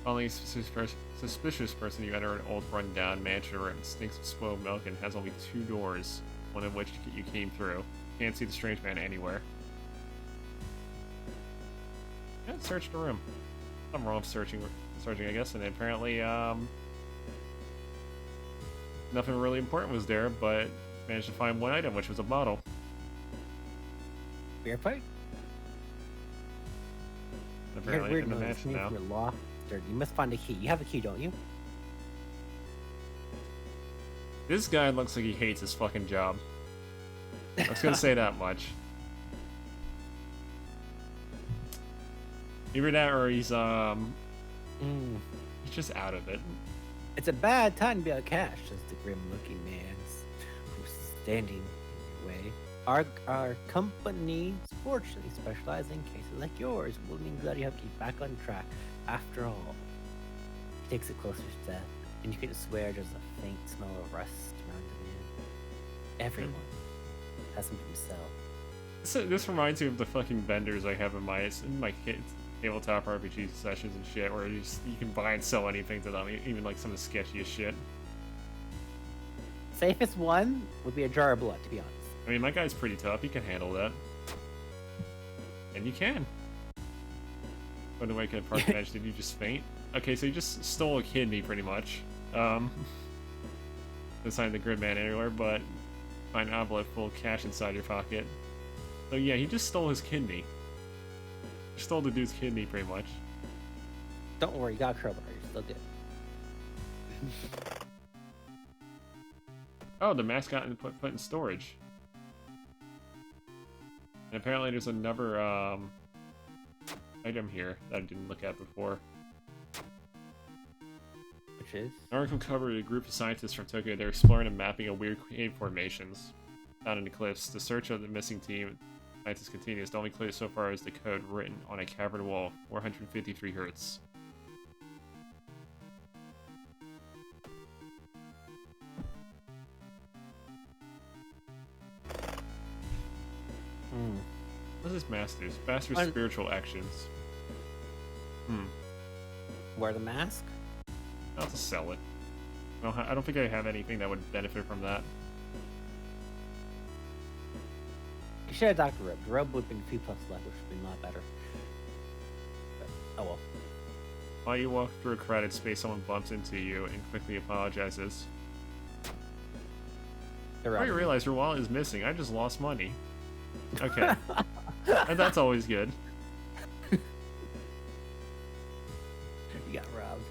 Following a suspicious person, you enter an old run-down mansion where it stinks of spoiled milk and has only 2 doors, one of which you came through. Can't see the strange man anywhere. Yeah, search the room. I'm wrong searching, I guess, and apparently, nothing really important was there, but managed to find one item, which was a bottle. Beer fight? Apparently in the mansion now. You're locked. You must find a key. You have a key, don't you? This guy looks like he hates his fucking job. I was gonna say that much. Either that or he's just out of it. It's a bad time to be outcast, says the grim-looking man who's standing in your way. Our company fortunately specializes in cases like yours. We'll be glad you have to keep back on track. After all, he takes it closer to death, and you can swear there's a faint smell of rust around the man. Everyone has something to sell. This reminds me of the fucking vendors I have in my kids tabletop RPG sessions and shit, where you can buy and sell anything to them, even like some of the sketchiest shit. Safest one would be a jar of blood, to be honest. I mean, my guy's pretty tough. He can handle that. And you can. By the way, can a park match, did you just faint? Okay, so you just stole a kidney, pretty much. Don't sign the grid man anywhere, but find an envelope full of cash inside your pocket. So yeah, he just stole his kidney. He stole the dude's kidney, pretty much. Don't worry, you got a crowbar. You're still good. Oh, the mask got put in storage. And apparently there's another, item here that I didn't look at before. Which is An article covered a group of scientists from Tokyo. They're exploring and mapping a weird cave formations found in the cliffs. The search of the missing team scientists continues. The only clue so far is the code written on a cavern wall, 453 hertz. What does this mask do? Master spiritual actions. Wear the mask? I'll have to sell it. I don't think I have anything that would benefit from that. You should have Dr. Robe. The robe would have been 3+ left, which would have been a lot better. But, oh well. While you walk through a crowded space, someone bumps into you and quickly apologizes. Oh, you realize your wallet is missing. I just lost money. Okay. And that's always good. You got robbed.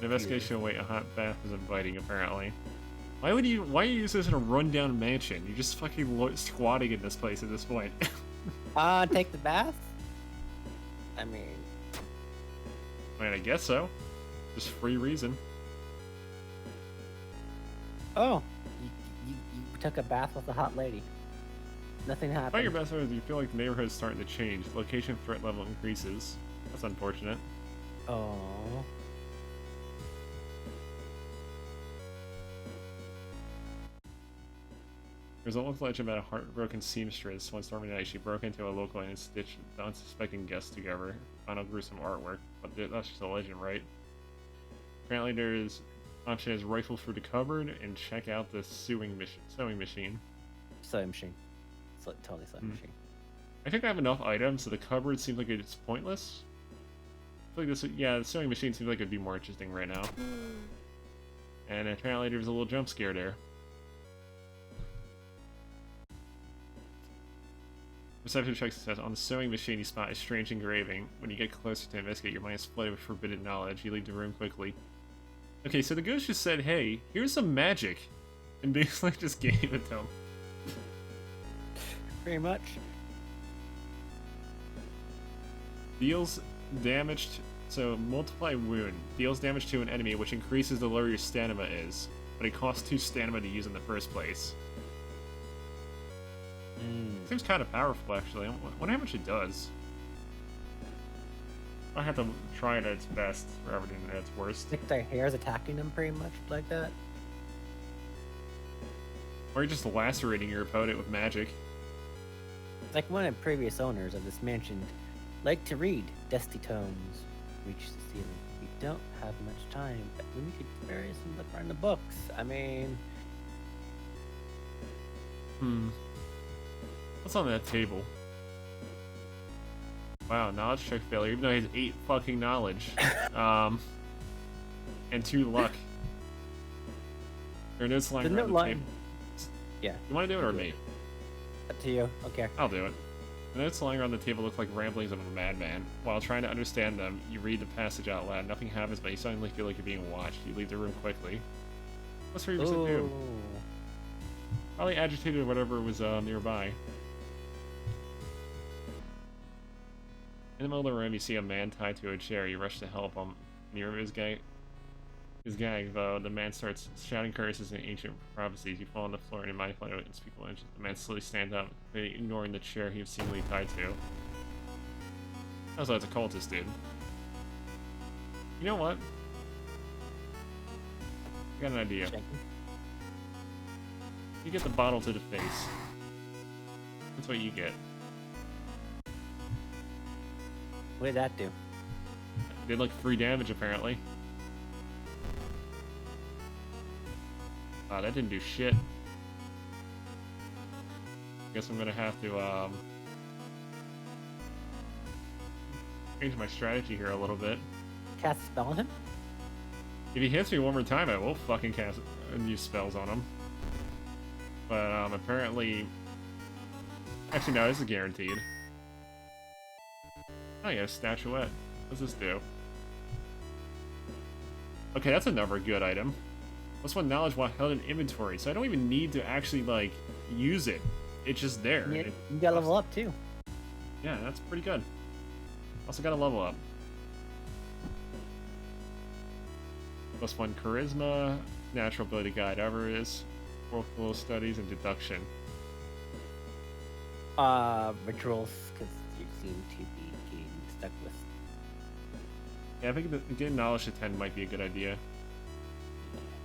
An investigation will wait. A hot bath is inviting, apparently. Why you use this in a rundown mansion? You're just fucking squatting in this place at this point. Take the bath? I mean, I guess so. Just free reason. oh, you took a bath with a hot lady. Nothing happened. About your best friends, you feel like the neighborhood is starting to change. Location threat level increases. That's unfortunate. Oh. There's a local legend about a heartbroken seamstress. One stormy night, she broke into a local and stitched the unsuspecting guests together. Final gruesome artwork, but that's just a legend, right? Apparently, there is option is rifle through the cupboard and check out the sewing machine. Sewing machine. Totally sewing machine. I think I have enough items, so the cupboard seems like it's pointless. I feel like this, yeah, the sewing machine seems like it'd be more interesting right now. And apparently, there was a little jump scare there. Perception check says on the sewing machine you spot a strange engraving. When you get closer to investigate, your mind is flooded with forbidden knowledge. You leave the room quickly. Okay, so the ghost just said, hey, here's some magic. And basically just gave it to him. Pretty much. Deals damage, so multiply wound. Deals damage to an enemy, which increases the lower your stamina is. But it costs 2 stamina to use in the first place. Seems kind of powerful, actually. I wonder how much it does. I have to try it at its best rather than at its worst. Like their hair's attacking them pretty much like that. Or you're just lacerating your opponent with magic. Like one of the previous owners of this mansion liked to read dusty tomes. Reach the ceiling. We don't have much time, but we could spare you some look around the books. I mean... What's on that table? Wow, knowledge check failure, even though he has 8 fucking knowledge. And 2 luck. There are notes lying around the table. Yeah. You want to do it or me? Up to you. Okay. I'll do it. The notes lying around the table look like ramblings of a madman. While trying to understand them, you read the passage out loud. Nothing happens, but you suddenly feel like you're being watched. You leave the room quickly. What's 3% do? Probably agitated or whatever was nearby. In the middle of the room, you see a man tied to a chair. You rush to help him. Near his gag, though, the man starts shouting curses and ancient prophecies. You fall on the floor and your mind flies out and speak one. The man slowly stands up, ignoring the chair he was seemingly tied to. Also, it's a cultist, dude. You know what? I got an idea. You get the bottle to the face. That's what you get. What did that do? Did like 3 damage apparently. That didn't do shit. Guess I'm gonna have to change my strategy here a little bit. Cast a spell on him? If he hits me one more time, I will fucking cast and use spells on him. But apparently, actually no, this is guaranteed. Oh yeah, statuette. What does this do? Okay, that's another good item. Plus 1 knowledge while held in inventory, so I don't even need to actually like use it. It's just there. Yeah, you gotta level up too. Yeah, that's pretty good. Also gotta level up. +1 charisma, natural ability guide avarice, folklore studies, and deduction. Rituals, because you seem to be getting stuck with. Yeah, I think getting knowledge to 10 might be a good idea.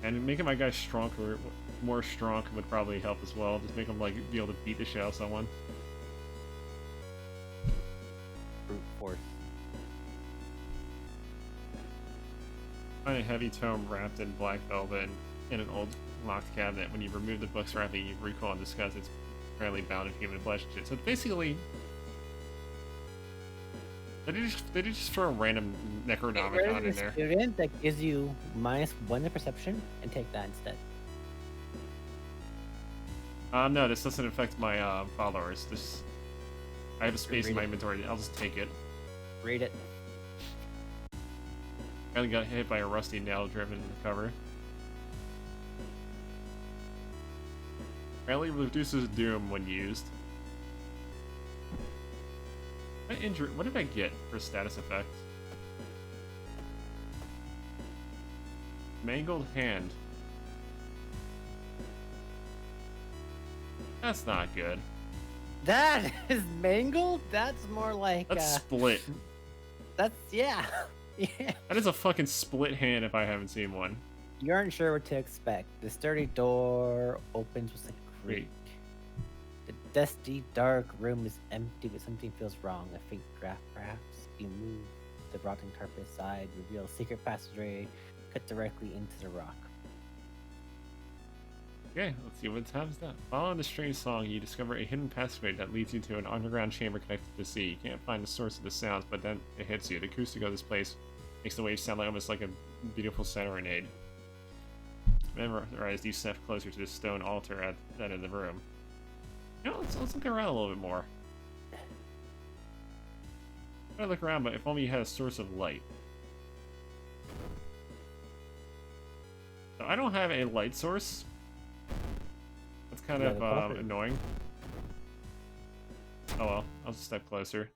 And making my guy stronger, more strong would probably help as well. Just make him like be able to beat the shit out of someone. Brute force. Find a heavy tome wrapped in black velvet in an old locked cabinet. When you remove the book's wrapping, you recall and discuss it's apparently bound in human flesh and shit. So basically, did they just throw a random Necronomicon in there? Student that gives you -1 to perception, and take that instead. No, this doesn't affect my followers. This, I have a space in my inventory. I'll just take it. Read it. I got hit by a rusty nail driven in the cover. Apparently reduces doom when used. What did I get for status effects? Mangled hand. That's not good. That is mangled? That's more like That's split. That's yeah. Yeah. That is a fucking split hand if I haven't seen one. You aren't sure what to expect. The sturdy door opens with a creak. The dusty, dark room is empty, but something feels wrong. A faint draft, perhaps. You move the rotting carpet aside, reveal a secret passageway cut directly into the rock. Okay, let's see what happens now. Following the strange song, you discover a hidden passageway that leads you to an underground chamber connected to the sea. You can't find the source of the sounds, but then it hits you. The acoustic of this place makes the waves sound like almost like a beautiful serenade. Memorize, you step closer to the stone altar at the end of the room. You know, let's look around a little bit more. I look around, but if only you had a source of light. So I don't have a light source. That's kind of annoying. Oh well, I'll just step closer.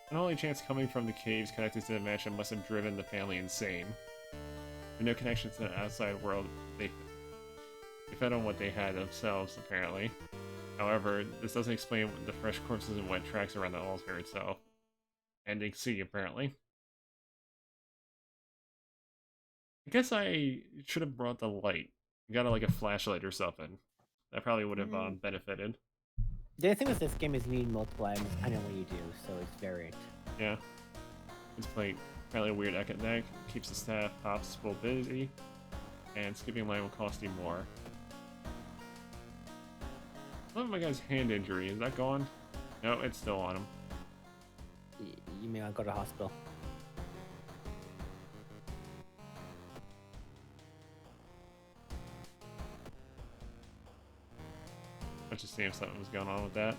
An only chance coming from the caves connected to the mansion must have driven the family insane. With no connection to the outside world, they fed on what they had themselves, apparently. However, this doesn't explain the fresh corpses and wet tracks around the altar itself. Ending C, apparently. I guess I should have brought the light. You got like a flashlight or something. That probably would have benefited. The only thing with this game is you need multiple items depending on what you do, so it's varied. Yeah. It's playing apparently a weird echo deck, keeps the staff possible busy, and skipping line will cost you more. I love my guy's hand injury. Is that gone? No, it's still on him. You may want to go to the hospital. Let's just see if something was going on with that.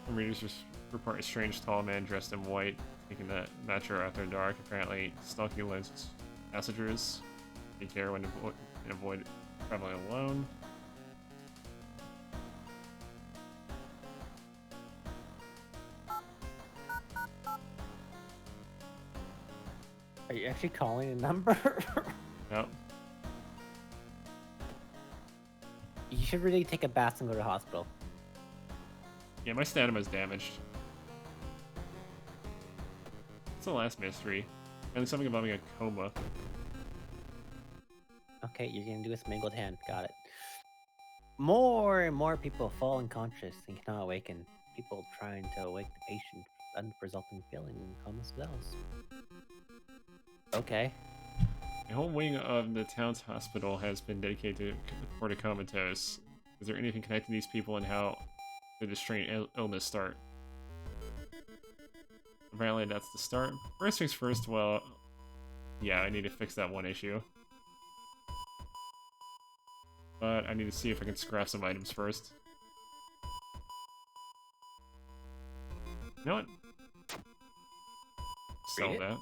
Some readers report a strange tall man dressed in white, taking the metro after dark, apparently stalking Lens passengers. Take care when avoid traveling alone. Are you actually calling a number? Nope. You should really take a bath and go to the hospital. Yeah, my stamina is damaged. What's the last mystery? And something about being a coma. Okay, you're gonna do a mangled hand. Got it. More and more people fall unconscious and cannot awaken. People trying to awake the patient, resulting feeling in coma spells. Okay. A whole wing of the town's hospital has been dedicated for the comatose. Is there anything connecting these people and how did the strange illness start? Apparently that's the start. First things first, well, yeah, I need to fix that one issue. But I need to see if I can scrap some items first. You know what? Sell that.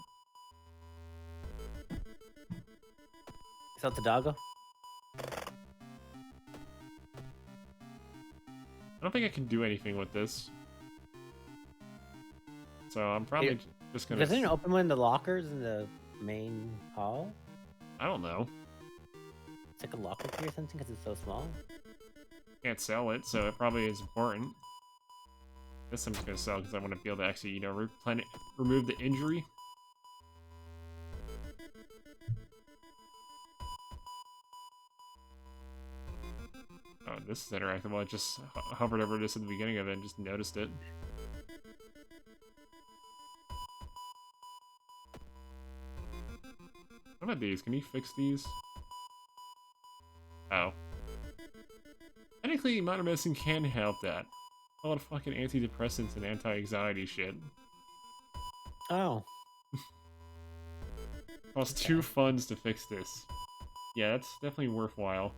Sell to Doggo? I don't think I can do anything with this. So I'm probably... Just gonna. Doesn't it open one of the lockers in the main hall? I don't know. It's like a locker key or something because it's so small. Can't sell it, so it probably is important. This I'm just gonna sell because I want to be able to actually, you know, remove the injury. Oh, this is interactable. I just hovered over this at the beginning of it and just noticed it. What about these? Can you fix these? Oh. Technically, modern medicine can help that. A lot of fucking antidepressants and anti-anxiety shit. Oh. Costs 2 funds to fix this. Yeah, that's definitely worthwhile.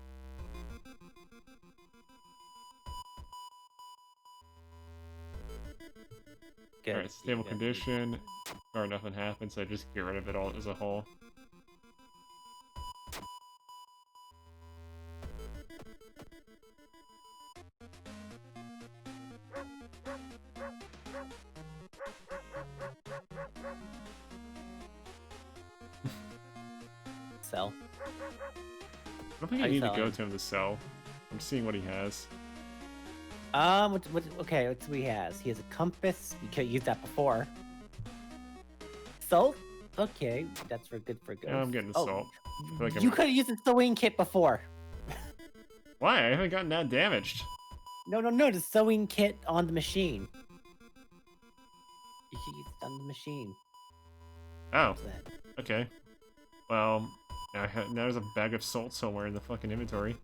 Good. Alright, stable Good. condition. Or nothing happens, so I just get rid of it all as a whole. Sell. I don't think I need to go to him to sell. I'm seeing what he has. Okay, what's what he has? He has a compass. You could use that before. Salt? Okay, that's for good for good. Yeah, I'm getting the salt. I feel like You could have used the sewing kit before. Why? I haven't gotten that damaged. No, the sewing kit on the machine. You should use it on the machine. Oh, okay. Well, now there's a bag of salt somewhere in the fucking inventory.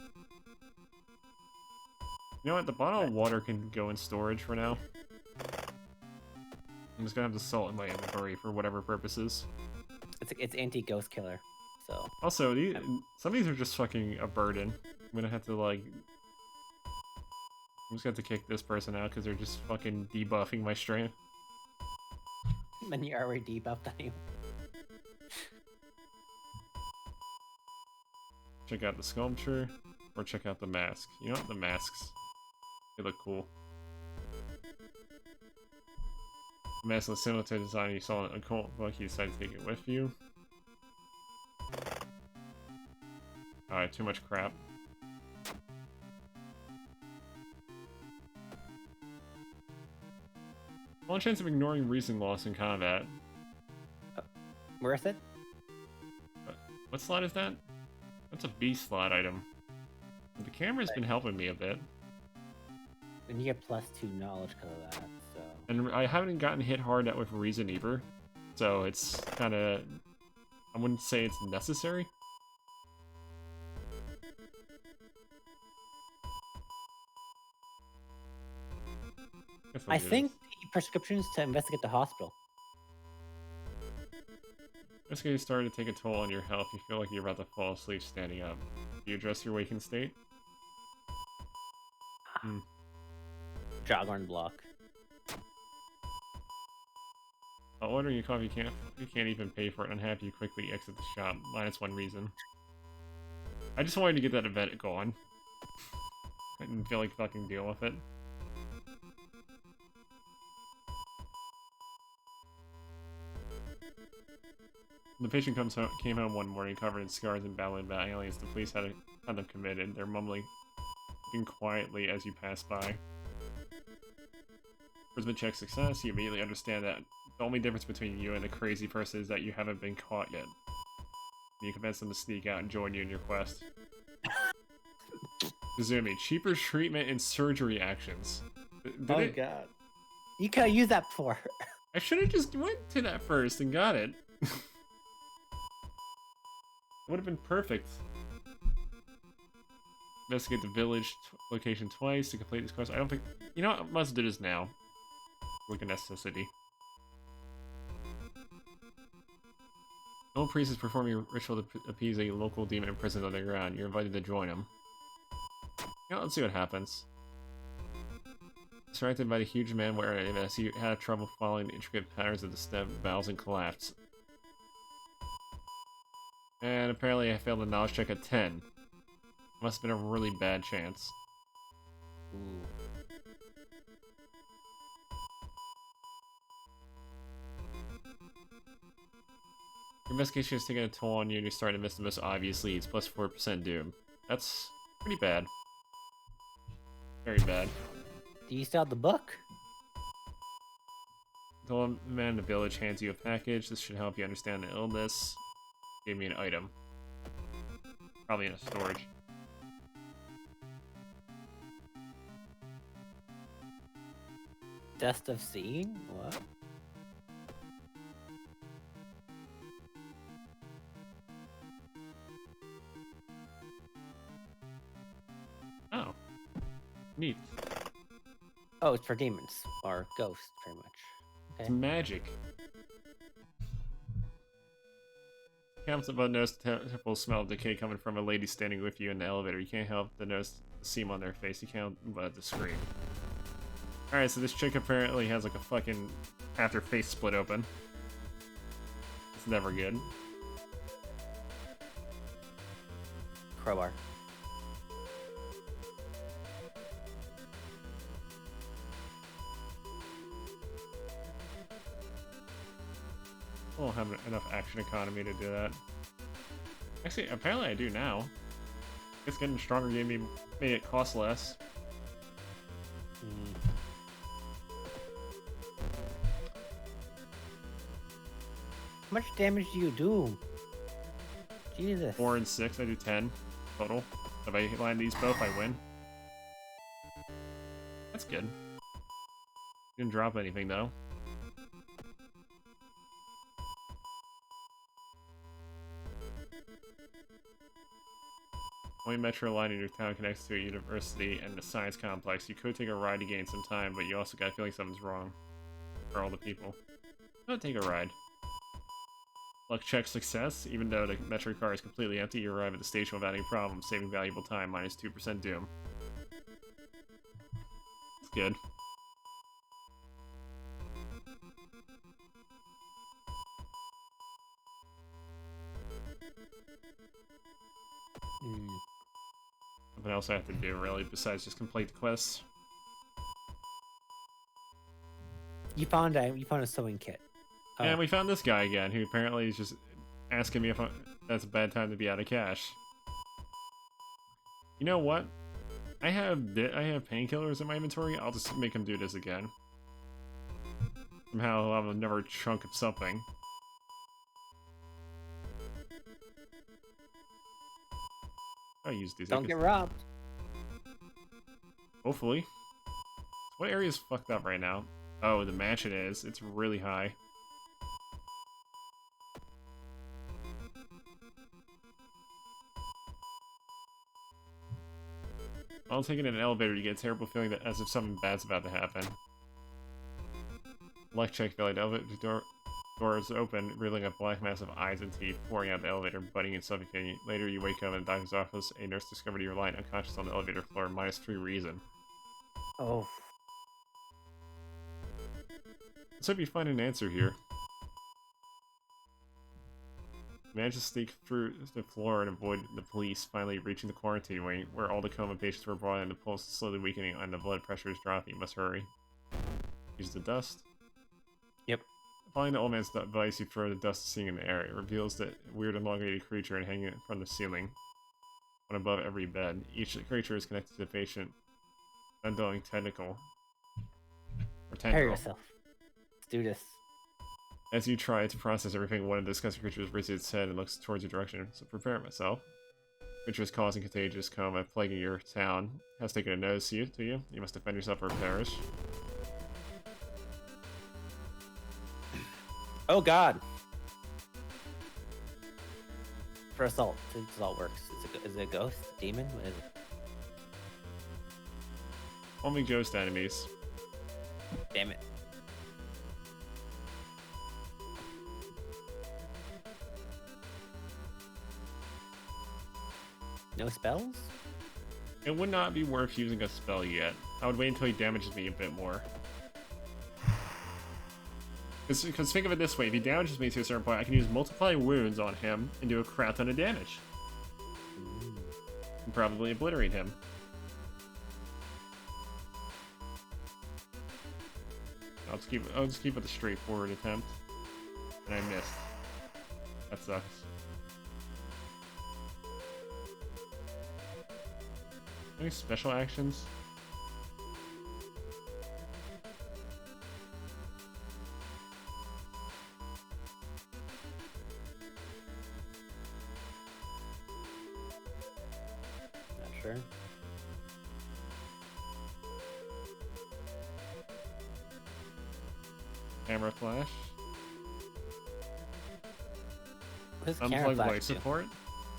You know what? The bottle of water can go in storage for now. I'm just gonna have the salt in my inventory for whatever purposes. It's anti-ghost killer, so. Also, some of these are just fucking a burden. I'm gonna have to, like... I'm just gonna have to kick this person out because they're just fucking debuffing my strength. Then you're already debuffed anyway. Check out the sculpture, or check out the mask. You know what? The masks. They look cool. The mask looks similar to the design you saw in a cult book. You decided to take it with you. Alright, too much crap. One chance of ignoring reason loss in combat. Worth it? What slot is that? That's a B slot item. The camera's been helping me a bit. And you get +2 knowledge because of that, so. And I haven't gotten hit hard with reason either. So it's kinda... I wouldn't say it's necessary. I think the prescriptions to investigate the hospital. This game started to take a toll on your health. You feel like you're about to fall asleep standing up. Do you address your waking state? Joghorn block. While ordering your coffee, you can't even pay for it. Unhappy, you quickly exit the shop. -1 reason. I just wanted to get that event going. I didn't feel like fucking deal with it. The patient came home one morning covered in scars and battling by aliens. The police had them committed. They're mumbling quietly as you pass by. Charisma check success. You immediately understand that the only difference between you and the crazy person is that you haven't been caught yet. You convince them to sneak out and join you in your quest. Kazumi, cheaper treatment and surgery actions. God. You could use that before. I should have just went to that first and got it. It would have been perfect. Investigate the village location twice to complete this quest. I don't think... You know what? I must do this now. Like a necessity. An old priest is performing a ritual to appease a local demon imprisoned underground. You're invited to join him. You know, let's see what happens. Distracted by the huge man wearing a mask, you had trouble following the intricate patterns of the stem valves and collapsed. And apparently I failed a knowledge check at 10. Must have been a really bad chance. Ooh. Your investigation is taking a toll on you and you're starting to miss the most obvious leads, plus 4% doom. That's pretty bad. Very bad. Do you still have the book? The old man in the village hands you a package. This should help you understand the illness. Gave me an item. Probably in a storage. Dust of Seeing? What? Oh. Neat. Oh, it's for demons. Or ghosts, pretty much. It's Okay. magic. Counts about noticeable smell of decay coming from a lady standing with you in the elevator. You can't help but notice the seam on their face. You can't but to scream. Alright, so this chick apparently has like a fucking half her face split open. It's never good. Crowbar. I don't have enough action economy to do that. Actually, apparently I do now. It's getting stronger game made it cost less. Hmm. How much damage do you do? Jesus. 4 and 6, I do 10 total. If I land these both, I win. That's good. Didn't drop anything though. Only metro line in your town connects to a university and a science complex. You could take a ride to gain some time, but you also got a feeling something's wrong for all the people. Don't take a ride. Luck check success. Even though the metro car is completely empty, you arrive at the station without any problem, saving valuable time, minus 2% doom. That's good. Hmm. Nothing else I have to do, really, besides just complete the quests. You found a sewing kit. Oh. And we found this guy again, who apparently is just asking me if that's a bad time to be out of cash. You know what? I have painkillers in my inventory. I'll just make him do this again. Somehow I'll have another chunk of something. I'll use these. Don't get robbed. Hopefully. What area is fucked up right now? Oh, the mansion is. It's really high. While taking an elevator, you get a terrible feeling that as if something bad's about to happen. Luck check failed. The elevator door is open, revealing a black mass of eyes and teeth pouring out the elevator, budding and suffocating you. Later, you wake up in the doctor's office. A nurse discovered you were lying unconscious on the elevator floor, minus 3 reason. Oh. Let's hope you find an answer here. Manage to sneak through the floor and avoid the police, finally reaching the quarantine wing, where all the coma patients were brought in. The pulse is slowly weakening and the blood pressure is dropping. You must hurry. Use the dust. Yep. Following the old man's advice, you throw the dust seeing in the air. It reveals that weird elongated creature and hanging from the ceiling, one above every bed. Each creature is connected to the patient. Unduling tentacle. Or Prepare tentacle. yourself. Let's do this. As you try to process everything, one of the disgusting creatures raises its head and looks towards your direction. So prepare myself. Creature is causing contagious coma, plaguing your town. Has taken a notice to you. You must defend yourself or perish. Oh god. For assault. Assault works. Is it a ghost? Demon? What is it? Only ghost enemies. Damn it. No spells? It would not be worth using a spell yet. I would wait until he damages me a bit more. Because think of it this way, if he damages me to a certain point, I can use multiply wounds on him and do a crap ton of damage. And probably obliterate him. I'll just keep with the straightforward attempt. And I missed. That sucks. Any special actions? Not sure. Camera flash. What's camera Unplug flash life do? support.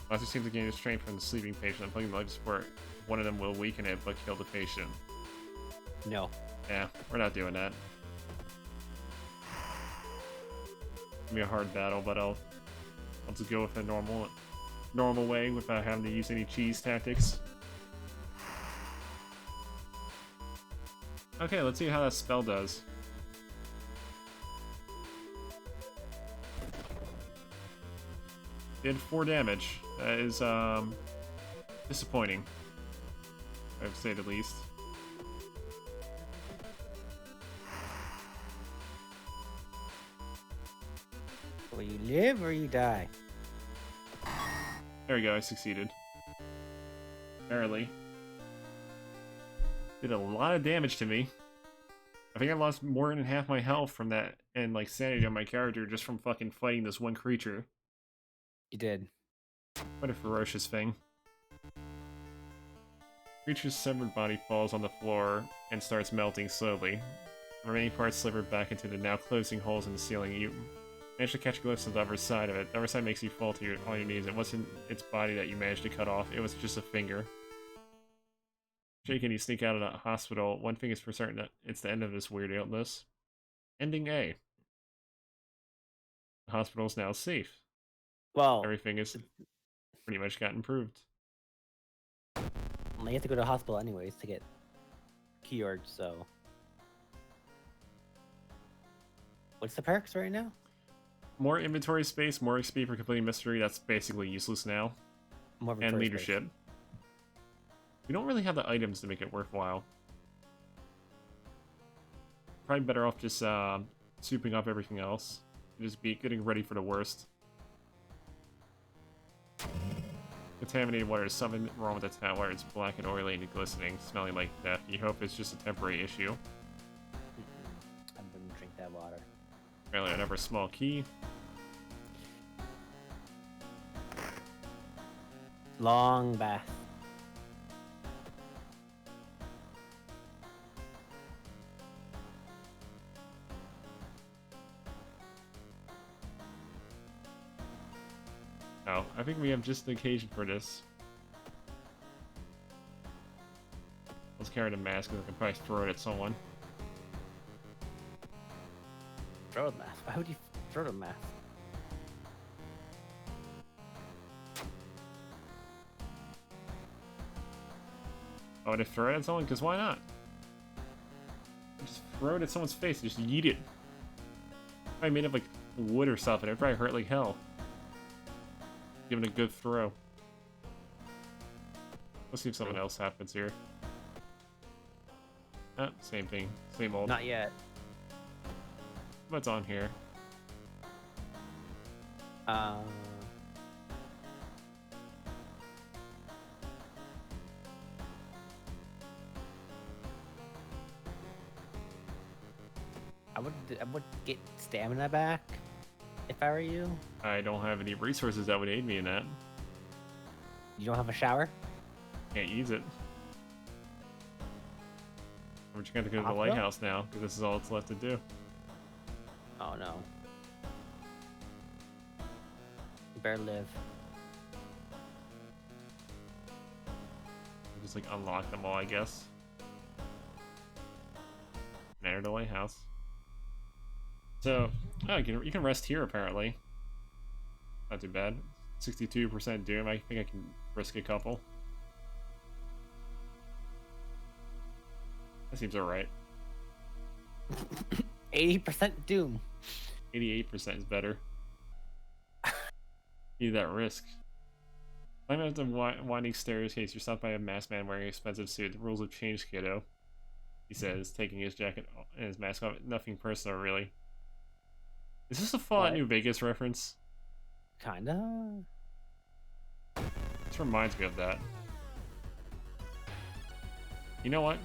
Monster seems to gain strength from the sleeping patient. Unplugging the life support. One of them will weaken it but kill the patient. No. Yeah, we're not doing that. It's gonna be a hard battle, but I'll just go with the normal way without having to use any cheese tactics. Okay, let's see how that spell does. Did 4 damage. That is disappointing, I would say the least. Will you live or you die? There we go, I succeeded. Barely. Did a lot of damage to me. I think I lost more than half my health from that and like sanity on my character just from fucking fighting this one creature. You did. What a ferocious thing. Creature's severed body falls on the floor and starts melting slowly. The remaining parts sliver back into the now closing holes in the ceiling. You manage to catch a glimpse of the other side of it. The other side makes you fall to on your knees. It wasn't its body that you managed to cut off, it was just a finger. Shaken, you sneak out of the hospital. One thing is for certain, that it's the end of this weird illness. Ending A. The hospital is now safe. Well, Everything is pretty much got improved. you have to go to the hospital anyways to get cured, so. What's the perks right now? More inventory space, more XP for completing mystery. That's basically useless now. More And inventory leadership. space. We don't really have the items to make it worthwhile. Probably better off just souping up everything else. Just be getting ready for the worst. Contaminated water. There's something wrong with the tap water. It's black and oily and glistening, smelling like death. You hope it's just a temporary issue. I'm gonna drink that water. Apparently another small key. Long bath. No, I think we have just the occasion for this. Let's carry the mask because I can probably throw it at someone. Throw the mask. Why would you throw the mask? Oh, to throw it at someone? Because why not? Just throw it at someone's face. Just yeet it. Probably made of like wood or something. It probably hurt like hell. Give it a good throw. Let's see if something else happens here. Ah, same thing. Same old. Not yet. What's on here? I would get stamina back if I were you. I don't have any resources that would aid me in that. You don't have a shower? Can't use it. We're just gonna go to the Hospital? lighthouse now, because this is all that's left to do. Oh no. You better live. Just like unlock them all, I guess. Enter the lighthouse. So, oh, you can rest here apparently. Not too bad. 62% doom. I think I can risk a couple. That seems alright. 80% doom. 88% is better. Need that risk. Climb up the winding staircase. You're stopped by a masked man wearing an expensive suit. The rules have changed, kiddo. He says, taking his jacket and his mask off. Nothing personal, really. Is this a Fallout What? New Vegas reference? Kinda. This reminds me of that. You know what?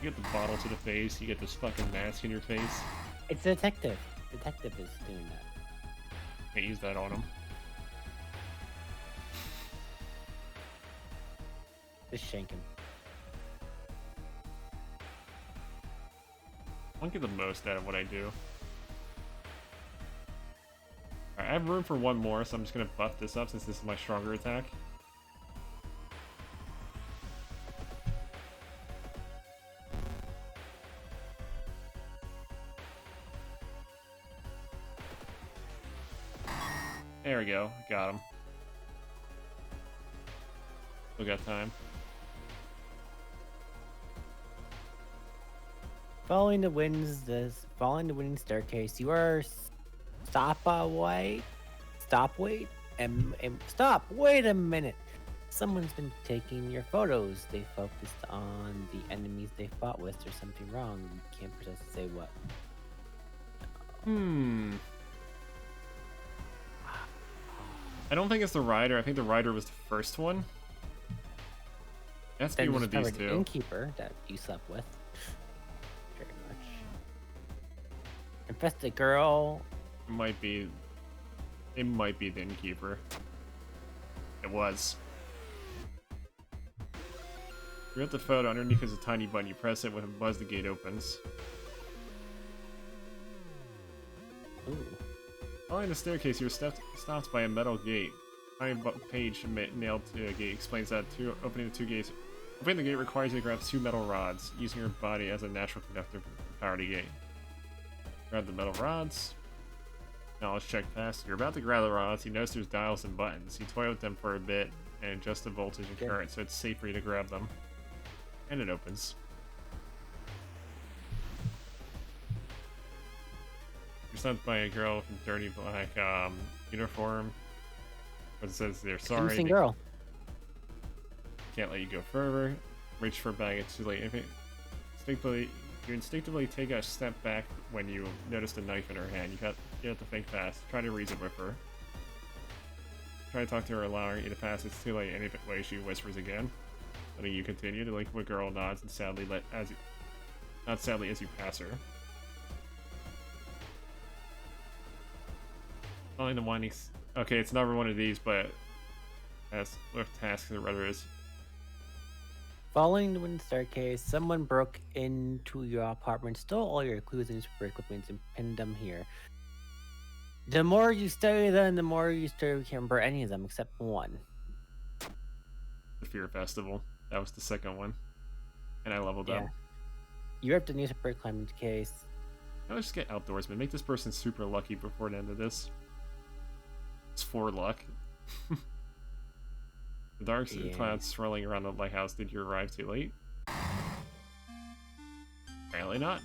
You get the bottle to the face, you get this fucking mask in your face. It's a detective. Detective is doing that. Can't use that on him. Just shank him. I want to get the most out of what I do. Alright, I have room for one more, so I'm just gonna buff this up since this is my stronger attack. There we go, got him. Still got time. Following the winning staircase, you are stop. Wait a minute. Someone's been taking your photos. They focused on the enemies they fought with. There's something wrong. You can't precisely say what. I don't think it's the rider. I think the rider was the first one. It has to be one of these The two. innkeeper that you slept with. Very much. Infested girl. It might be the innkeeper. It was. You're at the photo. Underneath is a tiny button. You press it when a buzz, the gate opens. Ooh. Following the staircase, you're stopped by a metal gate. Tiny page nailed to a gate explains that opening the two gates. Opening the gate requires you to grab two metal rods, using your body as a natural conductor to power the gate. Grab the metal rods. Knowledge check passed. You're about to grab the rods. You notice there's dials and buttons. You toy with them for a bit and adjust the voltage and current so it's safe for you to grab them. And it opens. You're stopped by a girl with a dirty black uniform. But it says they're sorry. Innocent girl. Can't let you go further. Reach for a bag, it's too late. You instinctively take a step back when you notice the knife in her hand. You have to think fast. Try to reason with her. Try to talk to her, allowing you to pass. It's too late. Anyway, she whispers again. Letting you continue. The Linkwood girl nods and sadly as you pass her. Following the winding. Okay, it's never one of these, but as with tasks or whatever it is. Following the wind staircase, someone broke into your apartment, stole all your clues and super equipment, and pinned them here. The more you study them, the more you start to remember any of them except one. The Fear Festival. That was the second one. And I leveled up. You have the new super climbing case. Let's just get Outdoorsman. Make this person super lucky before the end of this. It's 4 luck. The dark clouds swirling around the lighthouse. Did you arrive too late? Apparently not.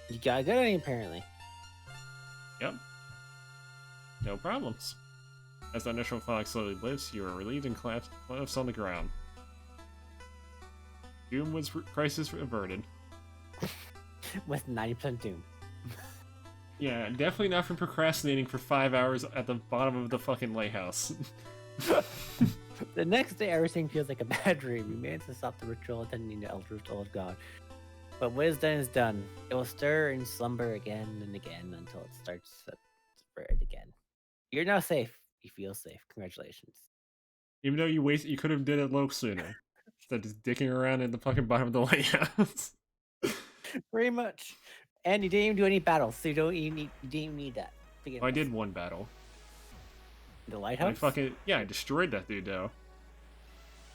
You got a good ending, apparently. Yep. No problems. As the initial fog slowly lifts, you are relieved and collapse on the ground. Doom was crisis averted. With 90% doom. Yeah, definitely not from procrastinating for 5 hours at the bottom of the fucking lighthouse. The next day, everything feels like a bad dream. You manage to stop the ritual attending the Elder's old god. But what is done is done. It will stir and slumber again and again until it starts to spread again. You're now safe. You feel safe. Congratulations. Even though you could have did it low sooner. Instead of just dicking around in the fucking bottom of the lighthouse. Pretty much. And you didn't even do any battles, so you didn't even need that. I did one battle. The lighthouse? I destroyed that dude though.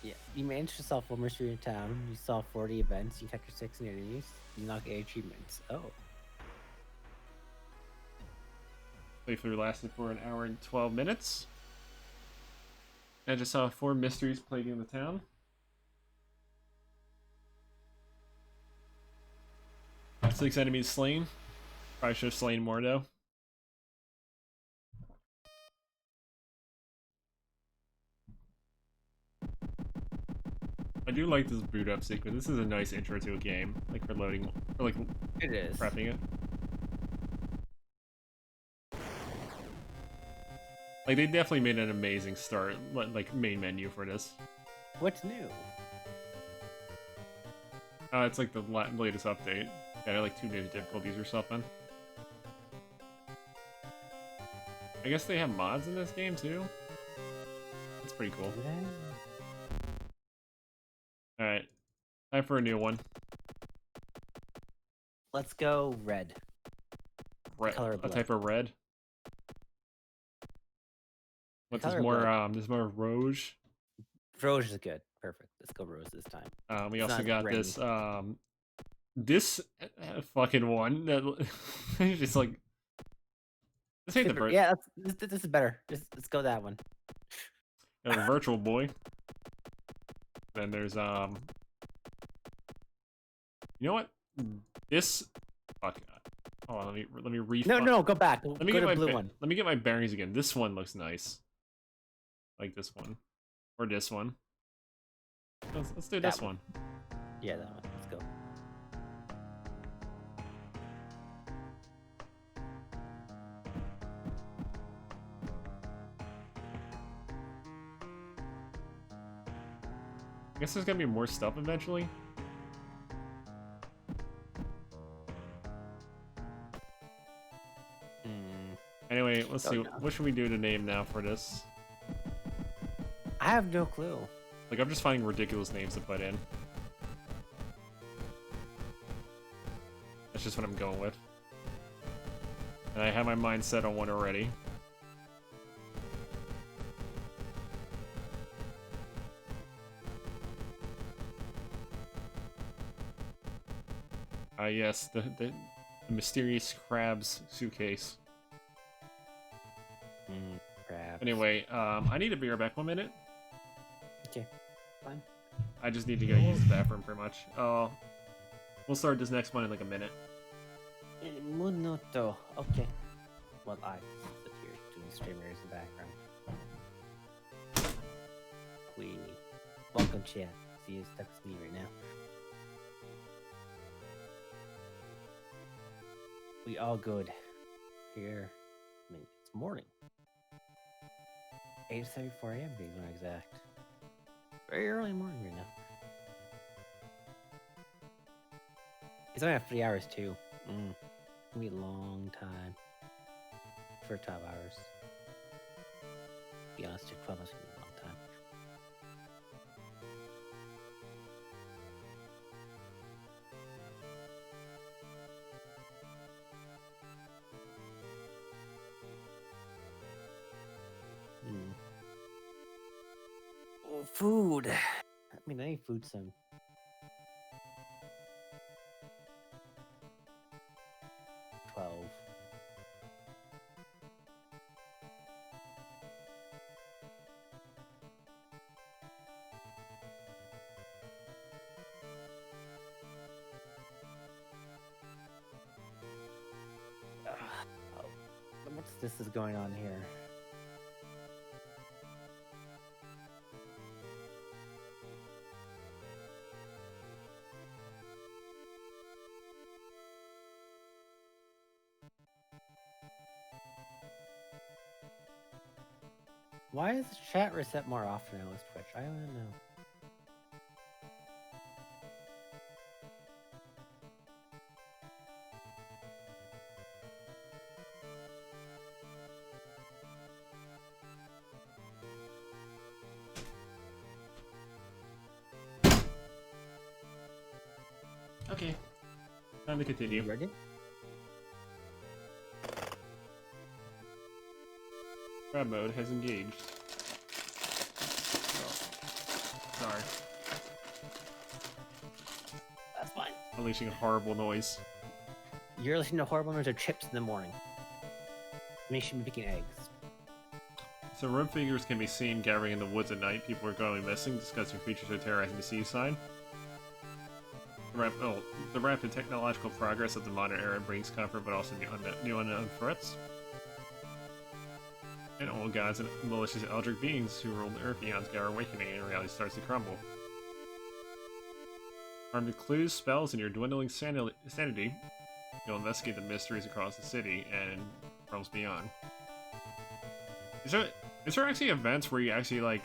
Yeah, you managed to solve 4 mysteries in town. You solved 40 events. You captured 6 enemies. You knocked 8 achievements. Oh. Playthrough lasted for an hour and 12 minutes. I just saw 4 mysteries plaguing the town. 6 enemies slain. Probably should have slain more though. I do like this boot up sequence. This is a nice intro to a game, like for loading, or like It is. prepping it. Like, they definitely made an amazing start, like, main menu for this. What's new? It's like the latest update. Got like 2 new difficulties or something. I guess they have mods in this game too. That's pretty cool. Alright. Time for a new one. Let's go red. Red. Color of A blood. type of red. What's this Color of more? blood. There's more Rouge. Rose is good. Perfect. Let's go rose this time. We It's also not got rainy. this fucking one that it's like this ain't the Super- yeah, this is better. Let's go that one. Virtual Boy. Then there's you know what? This fuck. Hold on, let me refine. No, go back. Let me go get to my blue one. Let me get my bearings again. This one looks nice. Like this one. Or this one. Let's do this one. Yeah, that one. Let's go. I guess there's gonna be more stuff eventually. Anyway, let's see. What should we do to name now for this? I have no clue. Like, I'm just finding ridiculous names to put in. That's just what I'm going with. And I have my mind set on one already. Yes, the mysterious crab's suitcase. Crabs. Anyway, I need to be right back 1 minute. Okay, fine. I just need to go use the bathroom pretty much. We'll start this next one in like a minute. Minuto. Okay. Well, I sit here doing streamers in the background. Welcome, chat. See you stuck with me right now. We all good. Here. I mean, it's morning. 8:34 a.m. being more exact. Very early morning right now. It's only 3 hours too. It's gonna be a long time. For 12 hours. To be honest, 12 hours is gonna be a long time. Oh, food. I mean, I need food soon. What's this is going on here? Why is the chat reset more often now with Twitch? I don't know. Okay. Time to continue. You ready? Crab mode has engaged. Oh. Sorry. That's fine. Unleashing a horrible noise. You're listening to horrible noise of chips in the morning. You should be picking eggs. So rogue figures can be seen gathering in the woods at night. People are going missing. Disgusting creatures are terrorizing the seaside. The rapid technological progress of the modern era brings comfort, but also new unknown threats. And old gods and malicious eldritch beings who rule the earth beyond Scar awakening, and reality starts to crumble. Armed with clues, spells, and your dwindling sanity, you'll investigate the mysteries across the city and realms beyond. Is there actually events where you actually like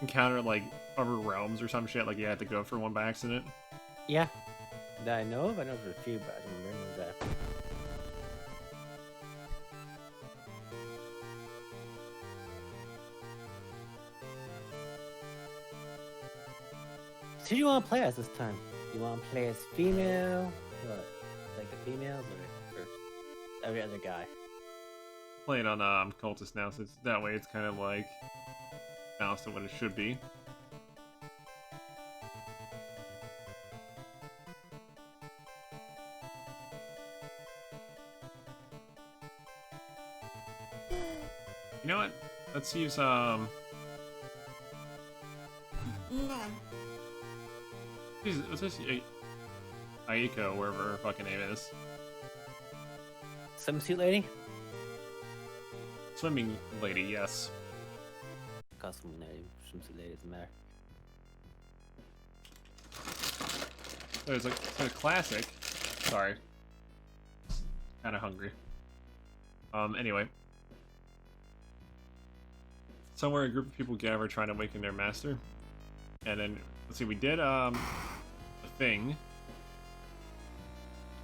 encounter like other realms or some shit? Like you had to go for one by accident? Yeah, that I know of. I know there's a few, but I don't remember exactly. So who do you want to play as this time? You want to play as female? What? Like the females or every other guy? Playing on Cultist now, so that way it's kind of like balanced to what it should be. You know what? Let's use what's this? Aiko, wherever her fucking name is. Swimsuit lady? Swimming lady, yes. Custom lady, swimsuit lady doesn't matter. There's a classic. Sorry. Kind of hungry. Anyway. Somewhere a group of people gather trying to awaken their master. And then, let's see, we did, the thing.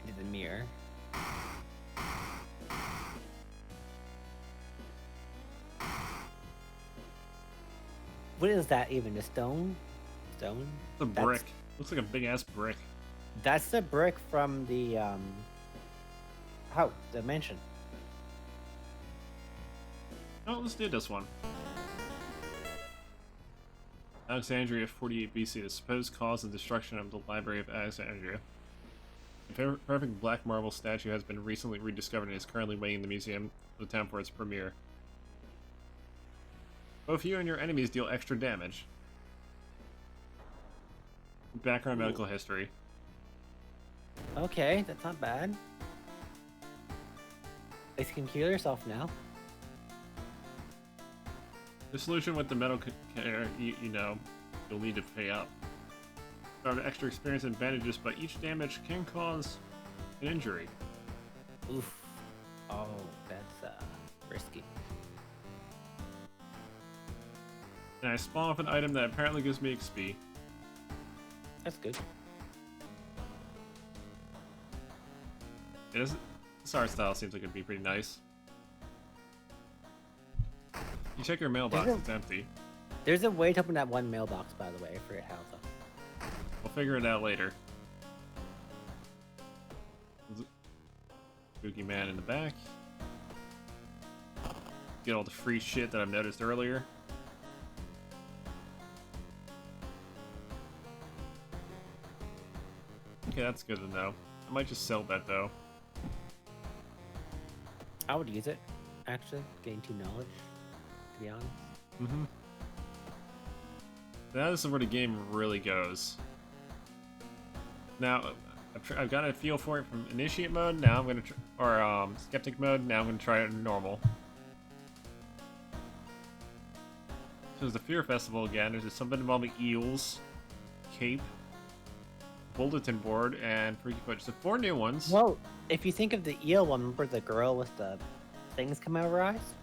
Into the mirror. What is that even? A stone? Stone? It's a brick. Looks like a big ass brick. That's the brick from the house, the mansion. Oh, let's do this one. Alexandria 48 BC, the supposed cause of destruction of the Library of Alexandria. A perfect black marble statue has been recently rediscovered and is currently waiting in the museum of the town for its premiere. Both you and your enemies deal extra damage. Background medical history. Okay, that's not bad. At least you can heal yourself now. The solution with the medical care, you know, you'll need to pay up. There are extra experience and advantages, but each damage can cause an injury. Oof. Oh, that's risky. And I spawn off an item that apparently gives me XP. That's good. This art style seems like it'd be pretty nice. You check your mailbox, it's empty. There's a way to open that one mailbox, by the way. I forget how though. We'll figure it out later. Spooky man in the back. Get all the free shit that I've noticed earlier. Okay, that's good to know. I might just sell that though. I would use it, actually. Gain 2 knowledge, to be honest. Mm-hmm. Now this is where the game really goes. Now, I've got a feel for it from Initiate mode, now I'm gonna Skeptic mode, now I'm gonna try it in Normal. So there's the Fear Festival again, there's something involving eels, cape, bulletin board, and freaky footage. So 4 new ones. Well, if you think of the eel one, remember the girl with the things coming out of her eyes?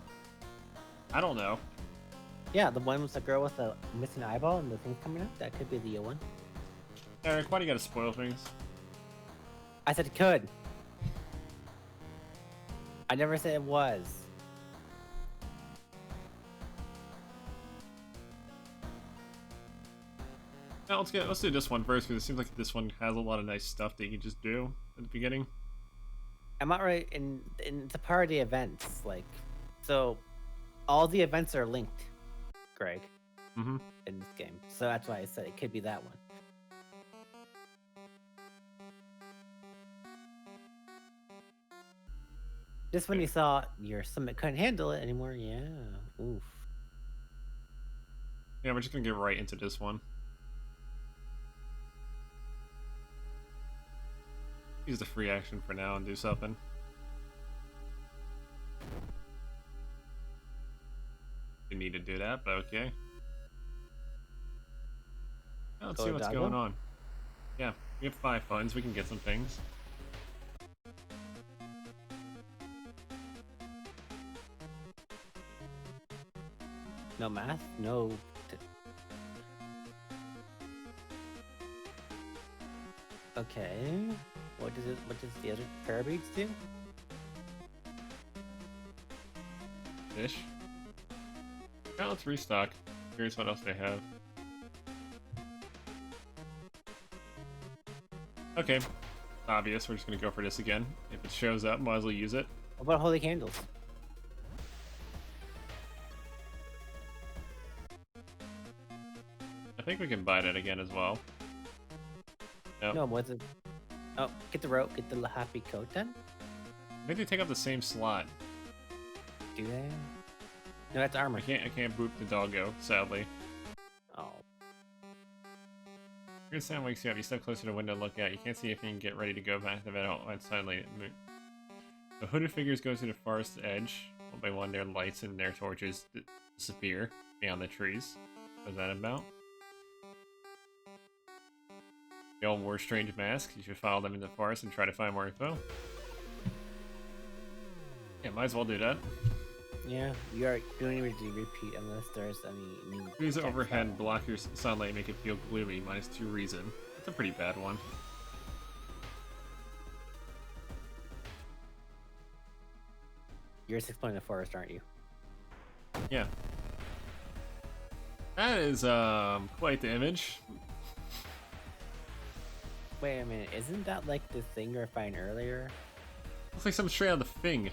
I don't know. Yeah, the one with the girl with the missing eyeball and the things coming out? That could be the eel one. Eric, why do you gotta spoil things? I said could. I never said it was. Now let's do this one first, because it seems like this one has a lot of nice stuff that you can just do at the beginning. Am I right? In the part of the events, like, so all the events are linked, Greg, Mm-hmm. in this game. So that's why I said it could be that one. Just when you thought your stomach couldn't handle it anymore, yeah. Oof. Yeah, we're just gonna get right into this one. Use the free action for now and do something. You need to do that, but okay. Now let's see what's going on. Yeah, we have 5 funds, we can get some things. No math? No. Okay. What does it? What does the other parabeads do? Ish. Now let's restock. Here's what else they have. Okay. Obvious, we're just gonna go for this again. If it shows up, might as well use it. What about holy candles? I think we can buy that again as well. Nope. No, what's it? Oh, get the rope, get the happy coat then? I think they take up the same slot. Do they? No, that's armor. I can't boot the doggo, sadly. Oh. Your sound wakes you up. You step closer to the window to look out. You can't see if you can get ready to go back to bed and suddenly the hooded figures go to the forest edge. One by one, their lights and their torches disappear beyond the trees. What's that about? They all wore strange masks. You should follow them in the forest and try to find more info. Yeah, might as well do that. Yeah, you don't need to repeat unless there's any new. Trees text overhead on. block your sunlight and make it feel gloomy. -2 reason. That's a pretty bad one. You're 6 point in the forest, aren't you? Yeah. That is quite the image. Wait a minute, isn't that like the thing you were finding earlier? Looks like something straight out of the Thing.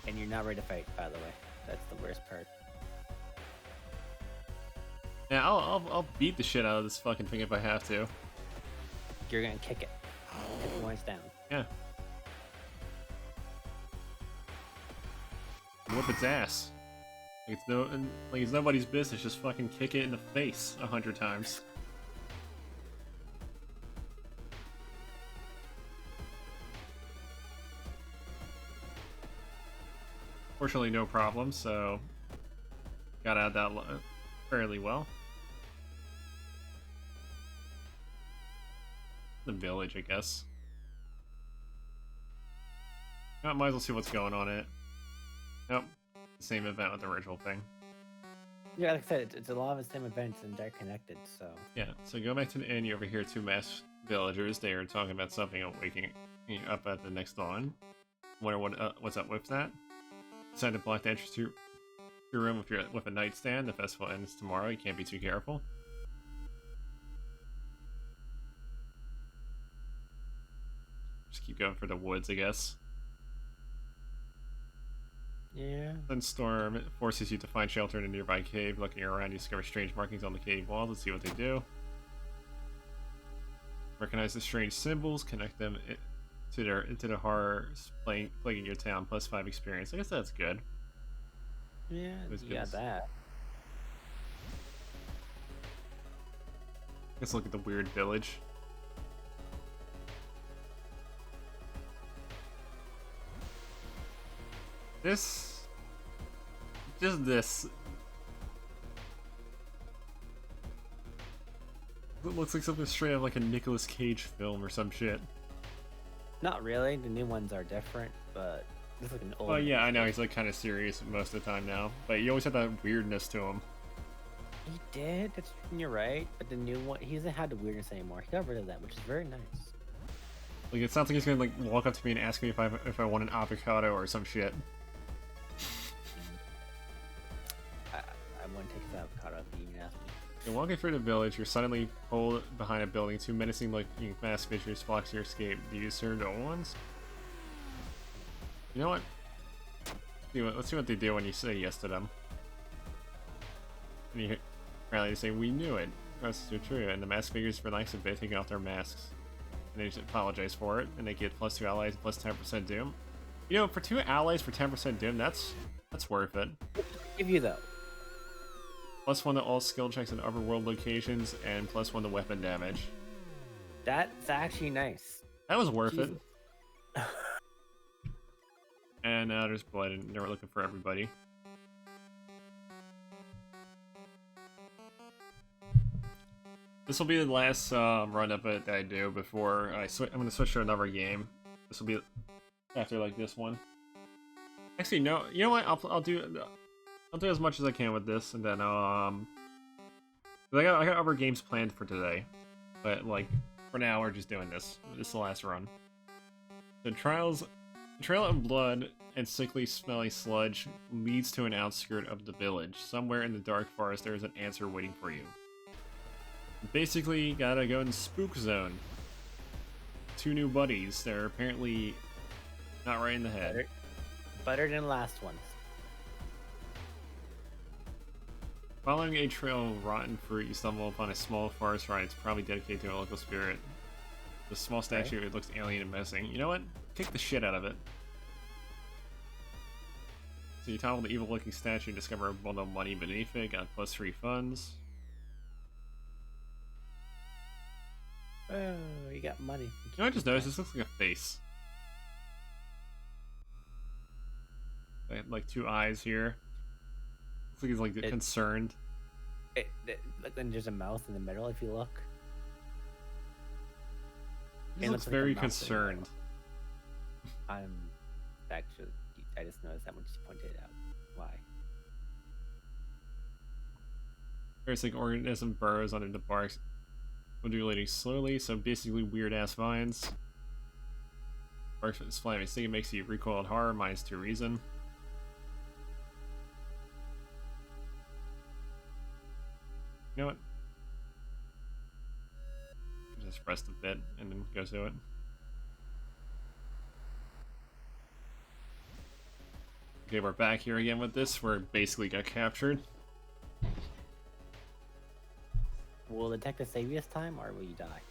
And you're not ready to fight, by the way. That's the worst part. Yeah, I'll beat the shit out of this fucking thing if I have to. You're gonna kick it. Kick it once down. Yeah. Whoop its ass. Like it's nobody's business. Just fucking kick it in the face 100 times. Fortunately, no problem. So got out of that fairly well. The village, I guess. Might as well see what's going on in it. Nope. Same event with the original thing. Yeah, like I said, it's a lot of the same events and they're connected, so. Yeah, so go back to the inn. You overhear two masked villagers. They are talking about something waking up at the next dawn. Wonder what's up with that. Decide to block the entrance to your room with a nightstand. The festival ends tomorrow. You can't be too careful. Just keep going for the woods, I guess. Yeah. Then Storm forces you to find shelter in a nearby cave. Looking around, you discover strange markings on the cave walls. Let's see what they do. Recognize the strange symbols. Connect them into the horrors plaguing your town. +5 experience. I guess that's good. Yeah, you got that. Let's look at the weird village. This it looks like something straight out of like a Nicolas Cage film or some shit. Not really. The new ones are different, but this is like an old. Oh yeah, I know he's like kind of serious most of the time now, but you always have that weirdness to him. He did. You're right. But the new one, he doesn't have the weirdness anymore. He got rid of that, which is very nice. Like it sounds like he's gonna like walk up to me and ask me if I want an avocado or some shit. I wouldn't take his avocado if you even asked me. You're walking through the village. You're suddenly pulled behind a building. Two menacing looking masked figures flock to your escape. Do you serve the old ones? You know what? Let's see what they do when you say yes to them. And you apparently they say, "We knew it." That's so true. And the masked figures relax a bit, taking off their masks. And they just apologize for it. And they get +2 allies, +10% doom. You know, for 2 allies for 10% doom, that's worth it. Give you though. +1 to all skill checks in otherworld locations, and +1 to weapon damage. That's actually nice. That was worth Jesus. it. And now there's blood, and they're looking for everybody. This will be the last run of it that I do before I'm going to switch to another game. This will be after like this one. Actually, no. You know what? I'll do as much as I can with this, and then 'cause I got other games planned for today, but like for now we're just doing this. This is the last run. The trail of blood and sickly smelly sludge leads to an outskirt of the village. Somewhere in the dark forest there is an answer waiting for you. Basically, you gotta go in Spook Zone. 2 new buddies. They're apparently not right in the head. Better than last ones. Following a trail of rotten fruit, you stumble upon a small forest shrine. It's probably dedicated to a local spirit. The small statue, it looks alien and menacing. You know what? Kick the shit out of it. So you topple the evil-looking statue and discover a bundle of money beneath it. Got +3 funds. Oh, you got money. You know, I just noticed this looks like a face. Like 2 eyes here. Looks like he's like concerned. Like then there's a mouth in the middle if you look. He looks like very concerned. I'm actually, I just noticed that when you pointed it out. Why? Parasitic organism burrows under the bark, undulating slowly, so basically weird-ass vines. Bark is flaming sting, makes you recoil in horror, -2 reason. You know what? Just rest a bit and then go to it. Okay, we're back here again with this. We're basically got captured. Will the detective save you this time, or will you die?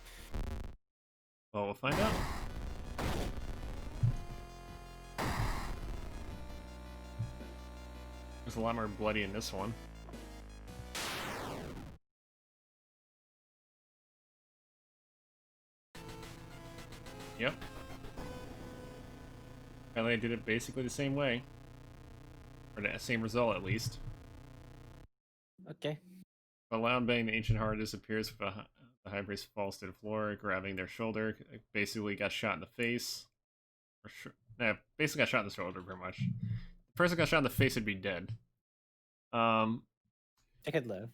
Well, we'll find out. There's a lot more bloody in this one. Yep. Apparently I did it basically the same way. Or the same result, at least. Okay. A loud bang, the ancient heart disappears with the high priest falls to the floor, grabbing their shoulder. Basically got shot in the face. Basically got shot in the shoulder, pretty much. The person got shot in the face would be dead. I could live.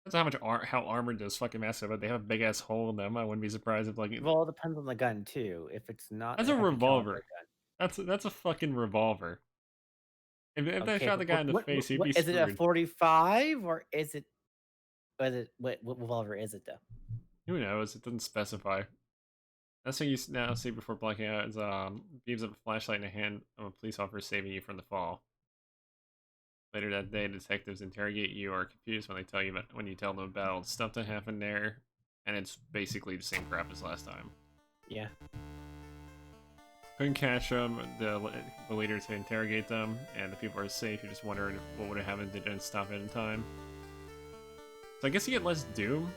Depends how armored those fucking masks are, but they have a big ass hole in them. I wouldn't be surprised if like. Well, it depends on the gun too. If it's not, That's a revolver. That's a fucking revolver. If they shot the guy in the face, he'd be screwed. Is it a 45 or is it? What revolver is it though? Who knows? It doesn't specify. That's thing you now see before blacking out is beams up a flashlight in the hand of a police officer saving you from the fall. Later that day, detectives interrogate you or confused when they tell you when you tell them about stuff that happened there, and it's basically the same crap as last time. Yeah. Couldn't catch them, the leader to interrogate them, and the people are safe. You just wondered what would have happened if they didn't stop it in time. So I guess you get less doom.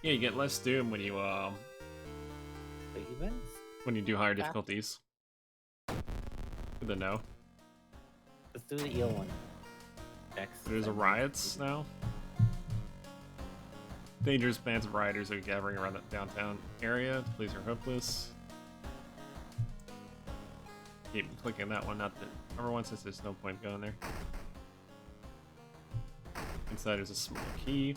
Yeah, you get less doom when you when you do higher difficulties. Good to know. Let's do the eel one. Next. There's a riots now. Dangerous bands of rioters are gathering around the downtown area. The police are hopeless. Keep clicking that one, not the other one, since there's no point going there. Inside there's a small key.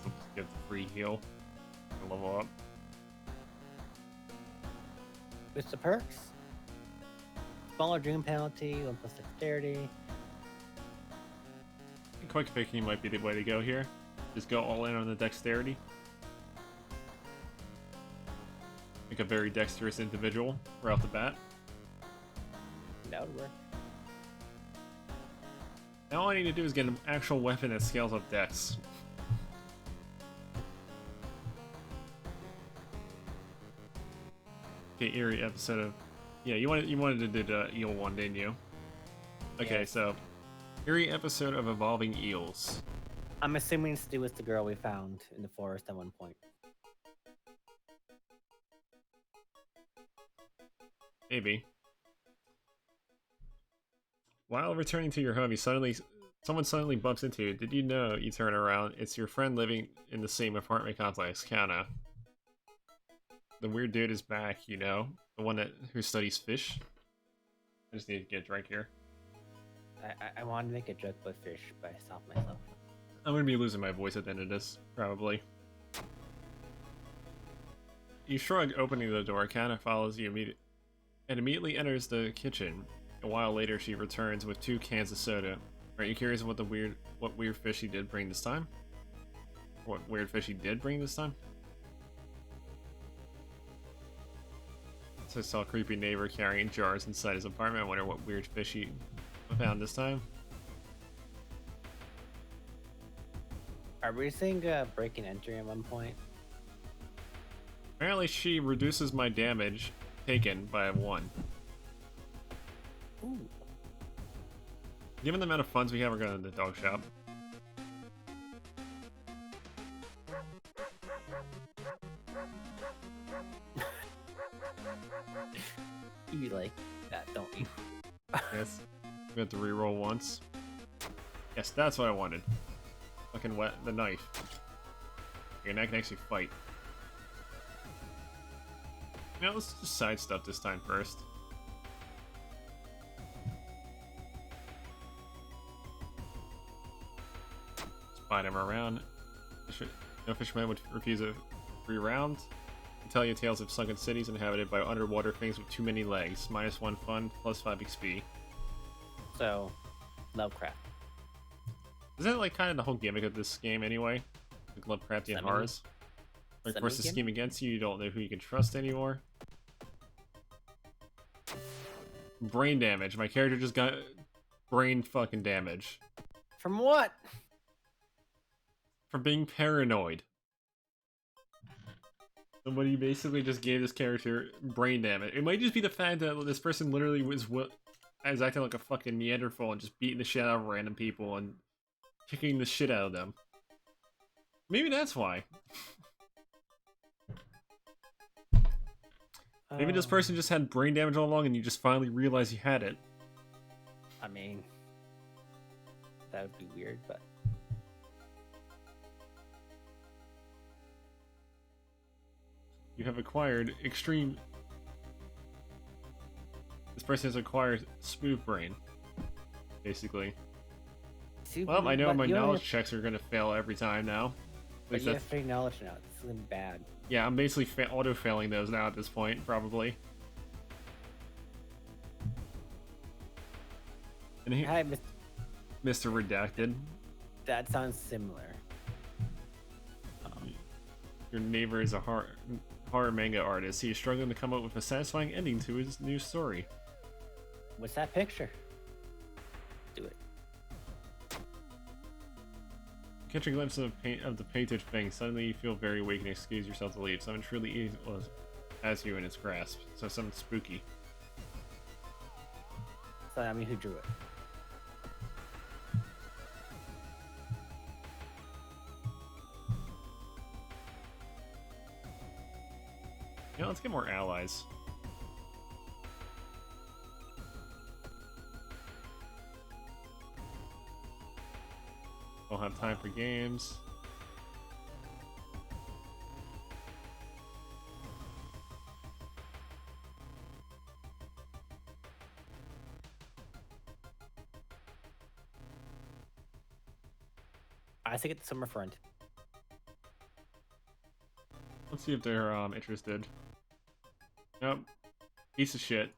So get the free heal and level up. What's the perks? Smaller dream penalty, 1+ dexterity. Quick picking might be the way to go here. Just go all in on the dexterity. Like a very dexterous individual right off the bat. That would work. Now all I need to do is get an actual weapon that scales up dex. Okay, eerie episode of... Yeah, you wanted to do the eel one, didn't you? Okay, yes. So... Eerie episode of Evolving Eels. I'm assuming it's to do with the girl we found in the forest at one point. Maybe. While returning to your home, you suddenly Someone suddenly bumps into you. Did you know? You turn around. It's your friend living in the same apartment complex, Kana. The weird dude is back, you know? The one who studies fish. I just need to get a drink here. I wanted to make a joke about fish, but I stopped myself. I'm gonna be losing my voice at the end of this, probably. You shrug, opening the door. Kana follows you and immediately enters the kitchen. A while later, she returns with 2 cans of soda. Are you curious what weird fish he did bring this time? What weird fish he did bring this time? So I saw a creepy neighbor carrying jars inside his apartment. I wonder what weird fish he found this time. Are we seeing break and enter at one point? Apparently she reduces my damage taken by 1. Ooh. Given the amount of funds we have, we're going to the dog shop. You like that, don't you? Yes. We have to reroll once. Yes, that's what I wanted. Fucking wet the knife. Okay, now I can actually fight. You know, let's just side stuff this time first. Spot him around. No fisherman would refuse a free round. I tell you tales of sunken cities inhabited by underwater things with too many legs. -1 fun, +5 XP. So, Lovecraft. Isn't that like kind of the whole gimmick of this game anyway? Like Lovecraftian horrors? Like force the scheme against you, you don't know who you can trust anymore. Brain damage. My character just got brain fucking damage. From what? From being paranoid. Somebody basically just gave this character brain damage. It might just be the fact that this person literally was acting like a fucking Neanderthal and just beating the shit out of random people and kicking the shit out of them. Maybe that's why. Maybe this person just had brain damage all along and you just finally realized you had it. I mean, that would be weird, but... You have acquired extreme... This person has acquired smooth brain. Basically. Well, I know my knowledge checks are gonna fail every time now. But you have 3 knowledge now. It's really bad. Yeah, I'm basically auto-failing those now at this point, probably. And Hi, Mr. Redacted. That sounds similar. Your neighbor is a horror manga artist. He is struggling to come up with a satisfying ending to his new story. What's that picture? Do it. Catch a glimpse of the painted thing. Suddenly you feel very weak and excuse yourself to leave. Something truly has you in its grasp. So something spooky. So I mean, who drew it? Yeah, let's get more allies. We'll have time for games. I think it's Summer Front. Let's see if they're interested. Nope. Piece of shit.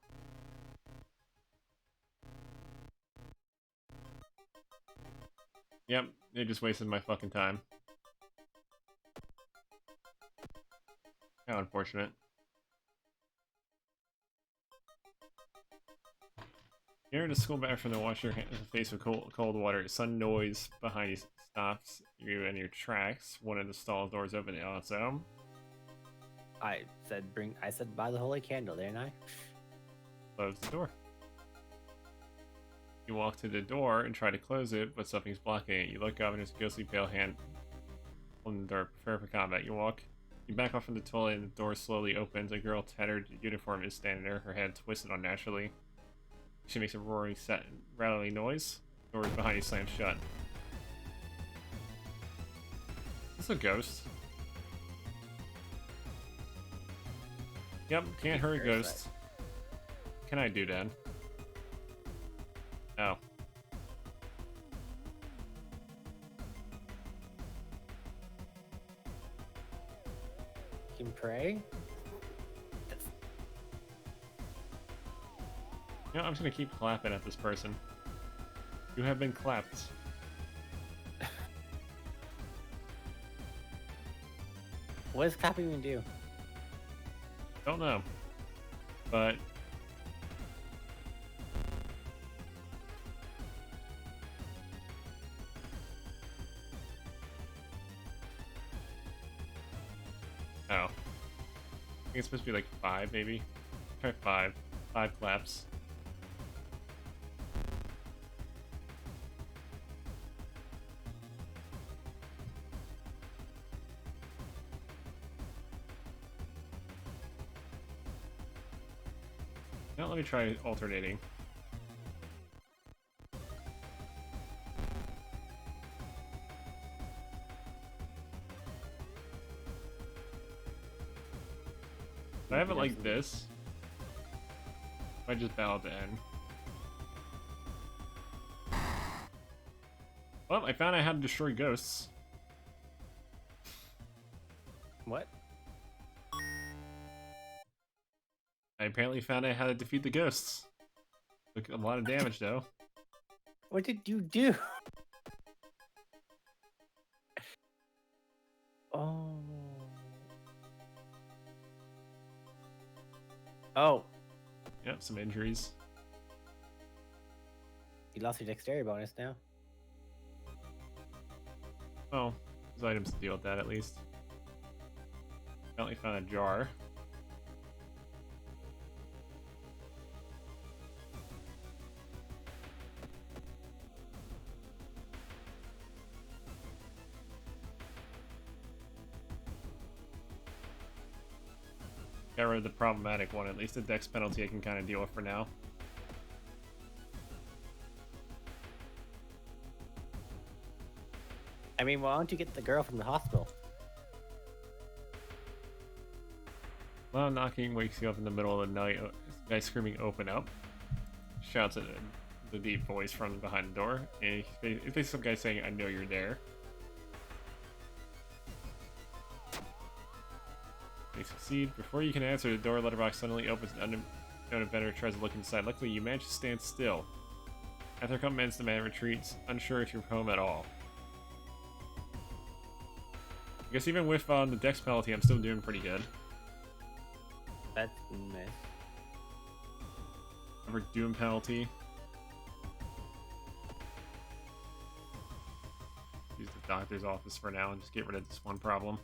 Yep, they just wasted my fucking time. How unfortunate. You're in a school bathroom to wash your face with cold water. Sun noise behind you stops you in your tracks. One of the stall doors open also. I said buy the holy candle, didn't I? Close the door. You walk to the door and try to close it, but something's blocking it. You look up and there's a ghostly pale hand on the door. Prepare for combat. You back off from the toilet and the door slowly opens. A girl tattered uniform is standing there, her head twisted unnaturally. She makes a roaring, rattling noise. Doors behind you slam shut. Is this a ghost? Yep, can't hurt a ghost. What can I do, Dan? Oh. You can pray. You know, I'm just gonna keep clapping at this person. You have been clapped. What does clapping even do? Don't know. But oh. I think it's supposed to be like 5 maybe. Try 5. 5 claps. Now let me try alternating. If I have it like this, I just bow at the end. Well, I found I had to destroy ghosts. What? I apparently found I had to defeat the ghosts. Took a lot of damage though. What did you do? Oh. Oh. Yep, some injuries. You lost your dexterity bonus now. Oh, there's items to deal with that at least. Apparently found a jar. Got rid of the problematic one, at least the dex penalty I can kind of deal with for now. I mean, why don't you get the girl from the hospital? Loud knocking wakes you up in the middle of the night. Guy screaming, "Open up!" Shouts at the deep voice from behind the door. And if there's some guy saying, "I know you're there." They succeed. Before you can answer, the door letterbox suddenly opens and an unknown inventor tries to look inside. Luckily, you manage to stand still. After a couple minutes, the man retreats, unsure if you're home at all. I guess even with the dex penalty, I'm still doing pretty good. That's nice. Over doom penalty. Use the doctor's office for now and just get rid of this one problem.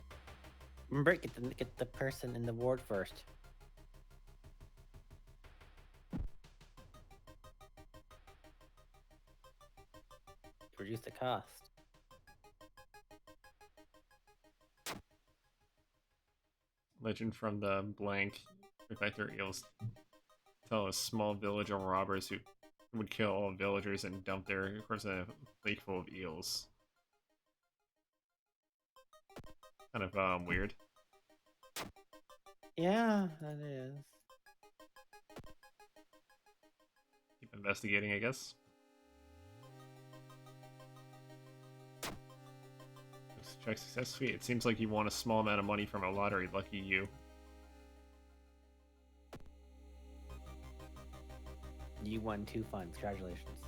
Remember, get the person in the ward first. Reduce the cost. Legend from the blank. Infector eels tell a small village of robbers who would kill all villagers and dump their corpses in a lake full of eels. Kind of weird. Yeah, that is. Keep investigating, I guess. Check success fee. It seems like you won a small amount of money from a lottery. Lucky you. You won 2 funds. Congratulations.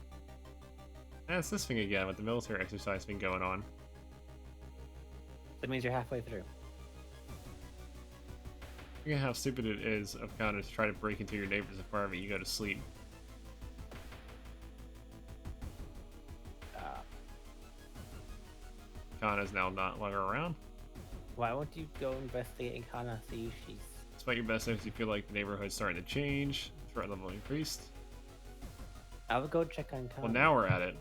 And it's this thing again with the military exercise been going on. That means you're halfway through. Look at how stupid it is of Connor to try to break into your neighbor's apartment. You go to sleep. Kana's now not longer around. Why won't you go investigate in Kana? See if she's... Despite your best efforts, you feel like the neighborhood's starting to change. Threat level increased. I would go check on Kana. Well, now we're at it.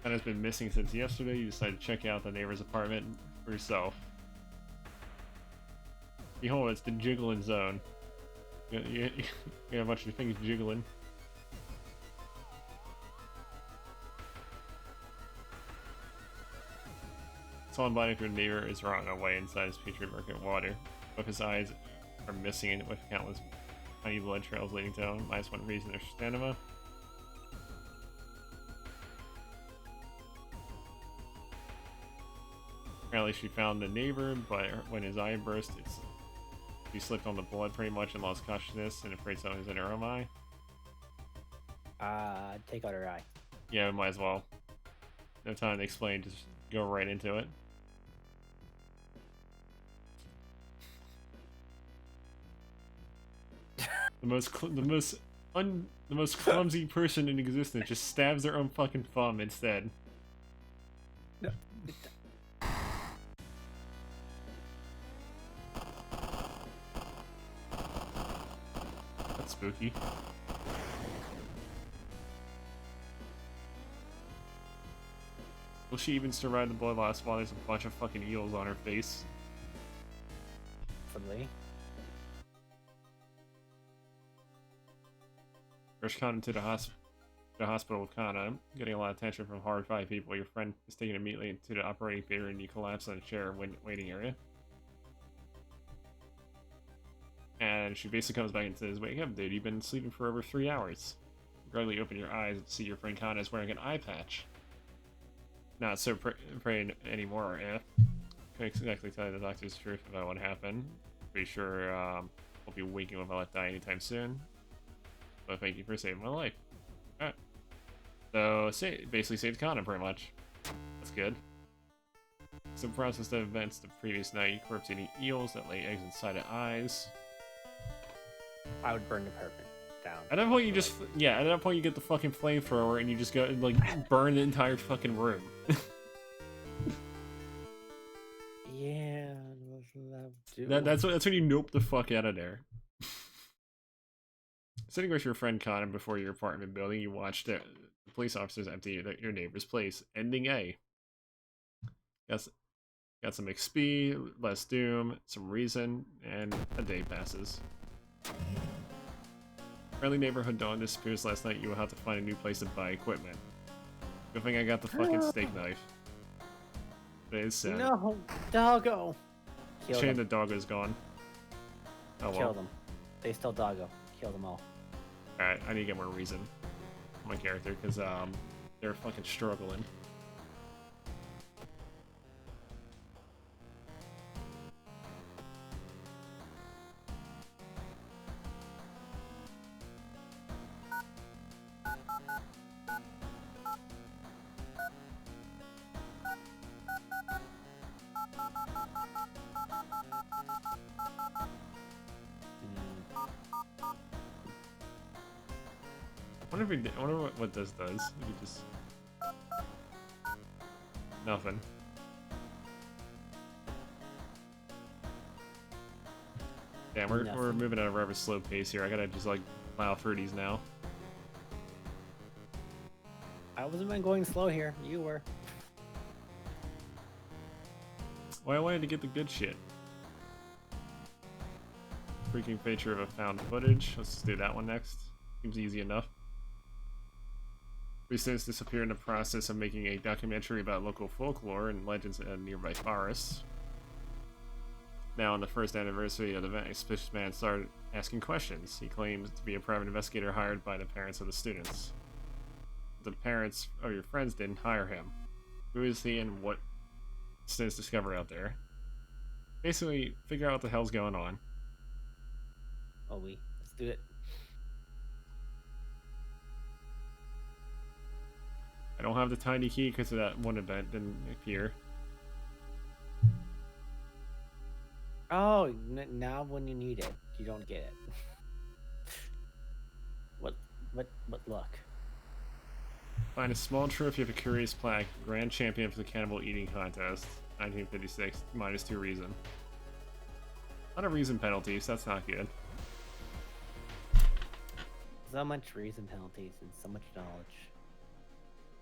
Kana's been missing since yesterday. You decide to check out the neighbor's apartment for yourself. Behold, it's the jiggling zone. You got a bunch of things jiggling. Someone body if your neighbor is wrong away inside his Patriot Market water. Both his eyes are missing with countless tiny blood trails leading to him. -1 reason or stamina. Apparently she found the neighbor, but when his eye burst, he slipped on the blood pretty much and lost consciousness and afraid something was in her own eye. Take out her eye. Yeah, we might as well. No time to explain, just go right into it. The most clumsy person in existence just stabs their own fucking thumb instead. No. That's spooky. Will she even survive the blood loss while there's a bunch of fucking eels on her face? Probably. Rush Kana to the hospital with Kana, getting a lot of attention from horrified people. Your friend is taken immediately to the operating theater and you collapse on a chair waiting area. And she basically comes back and says, "Wake up, dude, you've been sleeping for over 3 hours." You gradually open your eyes and see your friend Kana is wearing an eye patch. Not so praying anymore, eh? Can't exactly tell you the doctor's truth about what happened. Pretty sure I'll be waking up without die anytime soon. But thank you for saving my life. Alright. So, basically saved Kana, pretty much. That's good. So, process the events the previous night. Corpse eating eels that lay eggs inside of eyes. I would burn the apartment down. At that point, you just... Yeah, at that point, you get the fucking flamethrower and you just go, like, burn the entire fucking room. Yeah, that's when you nope the fuck out of there. Sitting with your friend Connor before your apartment building, you watched the police officers empty your neighbor's place. Ending A. Got some XP, less doom, some reason, and a day passes. Friendly neighborhood dog disappears last night. You will have to find a new place to buy equipment. Good thing I got the fucking steak knife. But it's sad. No, doggo. Shame the dog is gone. Oh well. Kill them. They still doggo. Kill them all. Alright, I need to get more reason for my character, because they're fucking struggling. I wonder what this does. Maybe just... Nothing. Damn, we're moving at a rather slow pace here. I gotta just like plow through these now. I wasn't going slow here. You were. Well, I wanted to get the good shit. Freaking feature of a found footage. Let's just do that one next. Seems easy enough. We since disappear in the process of making a documentary about local folklore and legends in nearby forests. Now, on the first anniversary of the event, a suspicious man started asking questions. He claims to be a private investigator hired by the parents of the students. The parents of your friends didn't hire him. Who is he and what students discover out there? Basically, figure out what the hell's going on. Oh, let's do it. I don't have the tiny key because of that one event didn't appear. Oh, now when you need it, you don't get it. What luck? Find a small trophy of a curious plaque. Grand champion for the cannibal eating contest. 1956. -2 reason. A lot of reason penalties. That's not good. So much reason penalties and so much knowledge.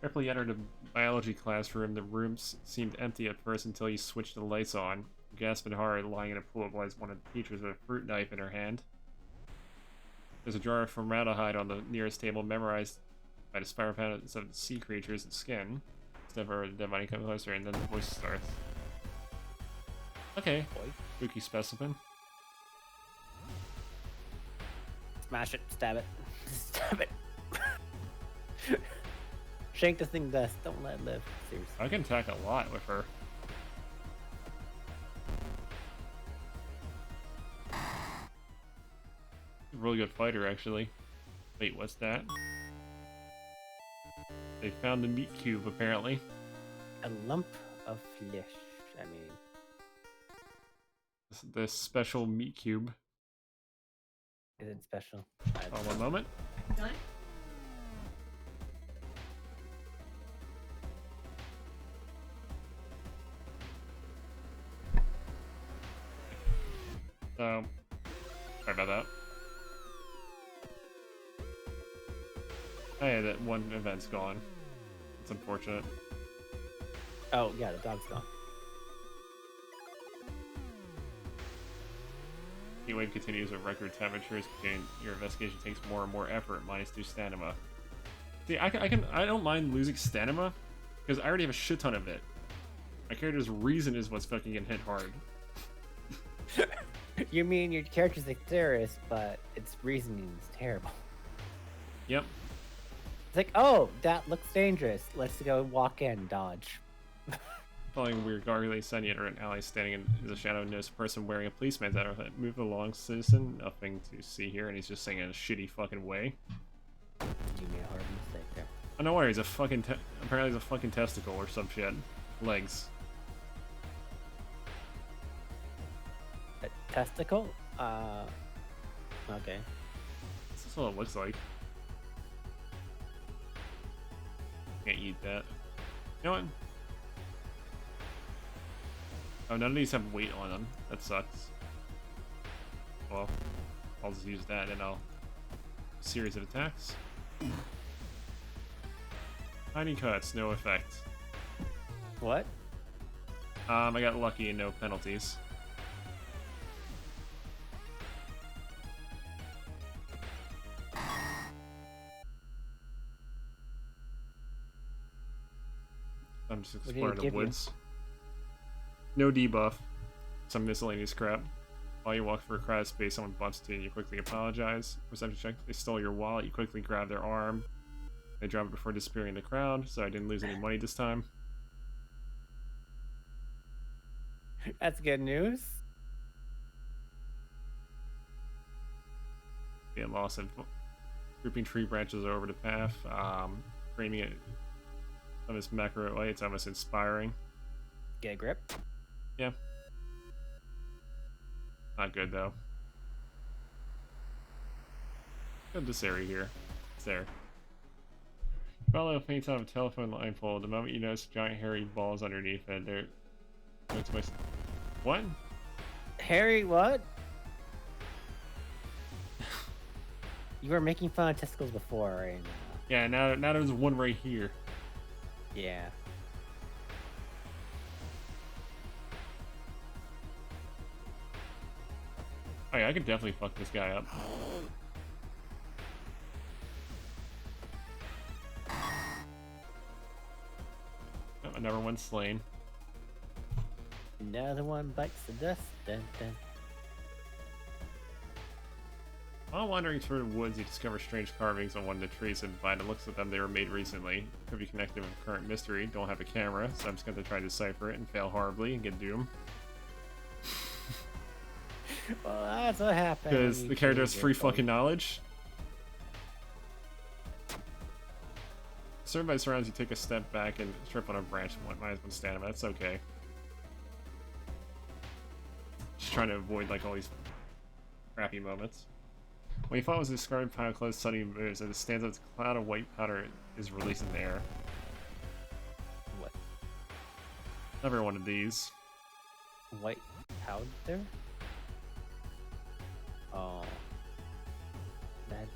Carefully entered a biology classroom. The room seemed empty at first until you switched the lights on. Gasping hard, lying in a pool of lies, one of the teachers with a fruit knife in her hand. There's a jar of formaldehyde on the nearest table, memorized by the spiral patterns of sea creatures and skin. Step over the dead body comes closer, and then the voice starts. Okay, Boy. spooky specimen. Smash it, stab it, stab it. Shank the thing dust. Don't let it live. Seriously. I can attack a lot with her. Really good fighter, actually. Wait, what's that? They found the meat cube, apparently. A lump of flesh. I mean, This special meat cube. is it special? Hold on one moment. Done? So, sorry about that. Oh yeah, that one event's gone. It's unfortunate. Oh yeah, the dog's gone. Heat wave continues with record temperatures. Your investigation takes more and more effort. -2 stamina. See, I don't mind losing stamina because I already have a shit ton of it. My character's reason is what's fucking getting hit hard. You mean your character's dexterous, but its reasoning is terrible. Yep. It's like, oh, that looks dangerous. Let's go walk in, dodge. Following weird gargly sentient or an ally standing in the shadow, notice a person wearing a policeman's outfit. Move along, citizen. Nothing to see here, and he's just saying it in a shitty fucking way. You made a hard mistake there. Oh, no worry, he's a fucking apparently he's a fucking testicle or some shit. Legs. A testicle? Okay. This is what it looks like. Can't eat that. You know what? Oh, none of these have weight on them. That sucks. Well, I'll just use that and I'll... Series of attacks. Tiny cuts, no effect. What? I got lucky and no penalties. I'm just What did it exploring the give you? woods. No debuff. Some miscellaneous crap. While you walk through a crowded space, someone bumps into you and you quickly apologize. Perception check. They stole your wallet. You quickly grab their arm. They drop it before disappearing in the crowd, so I didn't lose any money this time. That's good news. Get lost in grouping tree branches over the path. Framing it on this macro way, it's almost inspiring. Get a grip. Yeah. Not good though. Got this area here. It's there. Follow paints on a telephone line pole. The moment you notice giant hairy balls underneath it, they're. What's my. What? Harry, what? You were making fun of testicles before, right? Yeah, now there's one right here. Yeah. Oh yeah, I could definitely fuck this guy up. Oh, another one slain. Another one bites the dust. Dun, dun. While wandering through the woods, you discover strange carvings on one of the trees, and by the looks of them, they were made recently. Could be connected with current mystery. Don't have a camera, so I'm just going to try to decipher it and fail horribly and get doomed. Well, that's what happened. when Because you the character has change free your phone. fucking knowledge. Disturbed by surrounds, you take a step back and trip on a branch and -1 stamina. That's okay. Just trying to avoid like all these crappy moments. When you fall with a discarded pile of clothes, suddenly moves, and it stands up. A cloud of white powder is released in the air. What? Another one of these. White powder? Oh. That.